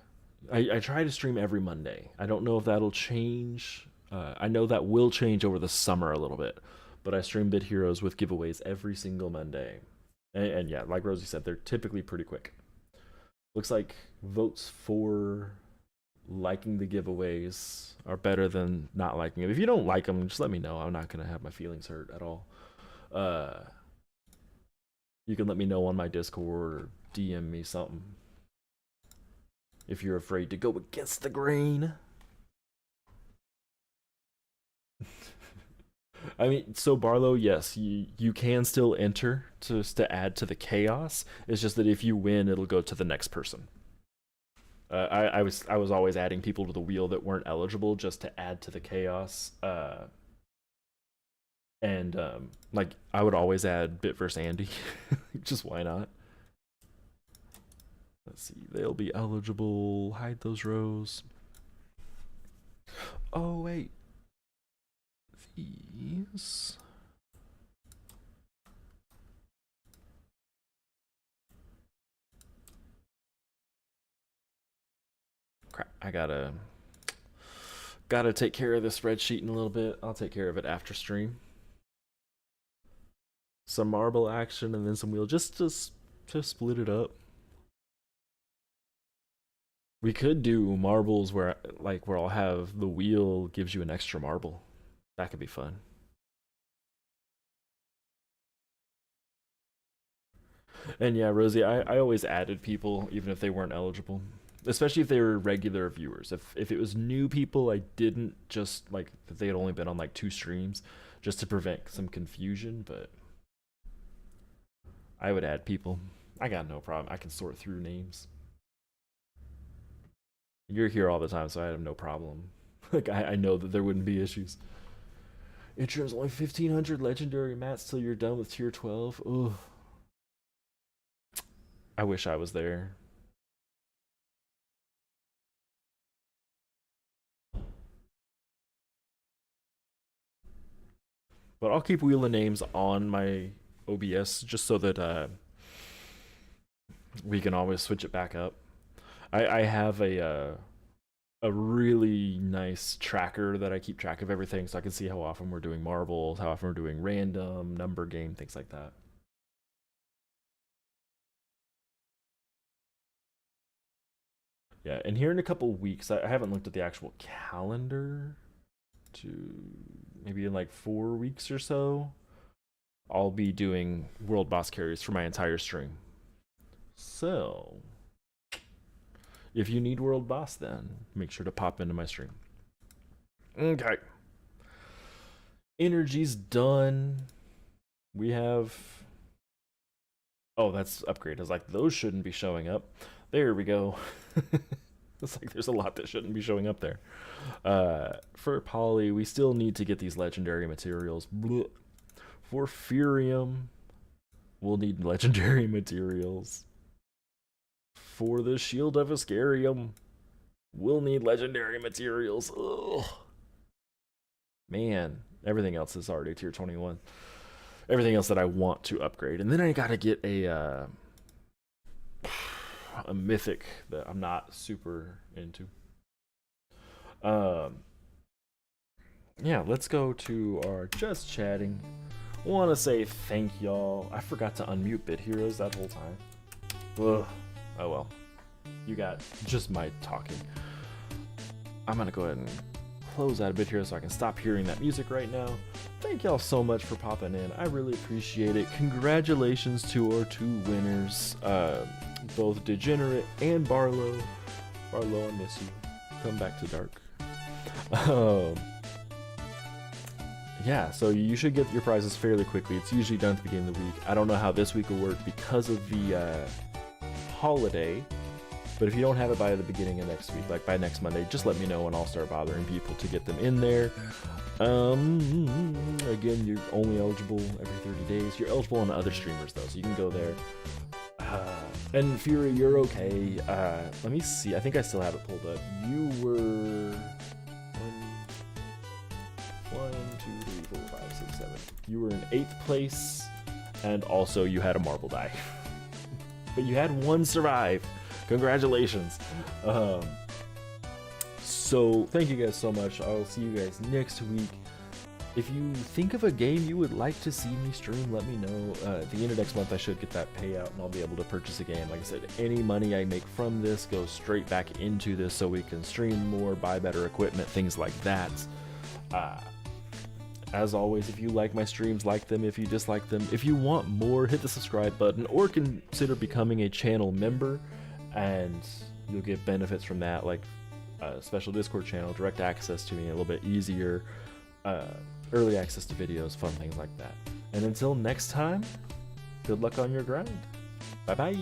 try to stream every Monday. I don't know if that'll change. I know that will change over the summer a little bit, but I stream Bit Heroes with giveaways every single Monday. And yeah, like Rosie said, they're typically pretty quick. Looks like votes for liking the giveaways are better than not liking them. If you don't like them, just let me know. I'm not gonna have my feelings hurt at all. You can let me know on my Discord or DM me something if you're afraid to go against the grain. I mean, so Barlow, yes, you can still enter to add to the chaos. It's just that if you win, it'll go to the next person. I was always adding people to the wheel that weren't eligible just to add to the chaos. And like I would always add Bit vs Andy, just why not? Let's see, they'll be eligible. Hide those rows. Oh wait, these. Crap, I gotta take care of this spreadsheet in a little bit. I'll take care of it after stream. Some marble action and then some wheel, just to split it up. We could do marbles where I'll have the wheel gives you an extra marble. That could be fun. And yeah, Rosie, I always added people even if they weren't eligible, especially if they were regular viewers. If it was new people, I didn't, just like if they had only been on like 2 streams, just to prevent some confusion. But I would add people. I got no problem. I can sort through names. You're here all the time, so I have no problem. Like I know that there wouldn't be issues. Insurance only 1,500 legendary mats till you're done with tier 12. Ugh. I wish I was there. But I'll keep wheel of names on my OBS just so that we can always switch it back up. I have a really nice tracker that I keep track of everything, so I can see how often we're doing marbles, how often we're doing random, number game, things like that. Yeah, and here in a couple weeks, I haven't looked at the actual calendar, to maybe in like 4 weeks or so, I'll be doing world boss carries for my entire stream. So if you need world boss, then make sure to pop into my stream. Okay, energy's done. We have, oh, that's upgrade. I was like, those shouldn't be showing up. There we go. It's like there's a lot that shouldn't be showing up there. For Poly, we still need to get these legendary materials. Blech. For Furium, we'll need legendary materials. For the Shield of Ascarium, we'll need legendary materials. Ugh. Man, everything else is already tier 21. Everything else that I want to upgrade. And then I gotta get a mythic that I'm not super into. Um, yeah, let's go to our just chatting. Want to say thank y'all. I forgot to unmute Bit Heroes that whole time. Ugh. Oh well. You got just my talking. I'm gonna go ahead and close out a bit here so I can stop hearing that music right now. Thank y'all so much for popping in. I really appreciate it. Congratulations to our 2 winners, both Degenerate and Barlow. Barlow, I miss you. Come back to dark. Yeah, so you should get your prizes fairly quickly. It's usually done at the beginning of the week. I don't know how this week will work because of the holiday. But if you don't have it by the beginning of next week, like by next Monday, just let me know and I'll start bothering people to get them in there. Again, you're only eligible every 30 days. You're eligible on other streamers though, so you can go there. And Fury, you're okay. Let me see. I think I still have it pulled up. You were 1, 2, 3, 4, 5, 6, 7. You were in 8th place, and also you had a marble die. But you had 1 survive. Congratulations. So thank you guys so much. I'll see you guys next week. If you think of a game you would like to see me stream, let me know. At the end of next month I should get that payout and I'll be able to purchase a game. Like I said, any money I make from this goes straight back into this so we can stream more, buy better equipment, things like that. As always, if you like my streams, like them. If you dislike them, if you want more, hit the subscribe button or consider becoming a channel member. And you'll get benefits from that, like a special Discord channel, direct access to me a little bit easier, early access to videos, fun things like that. And until next time, good luck on your grind. Bye bye.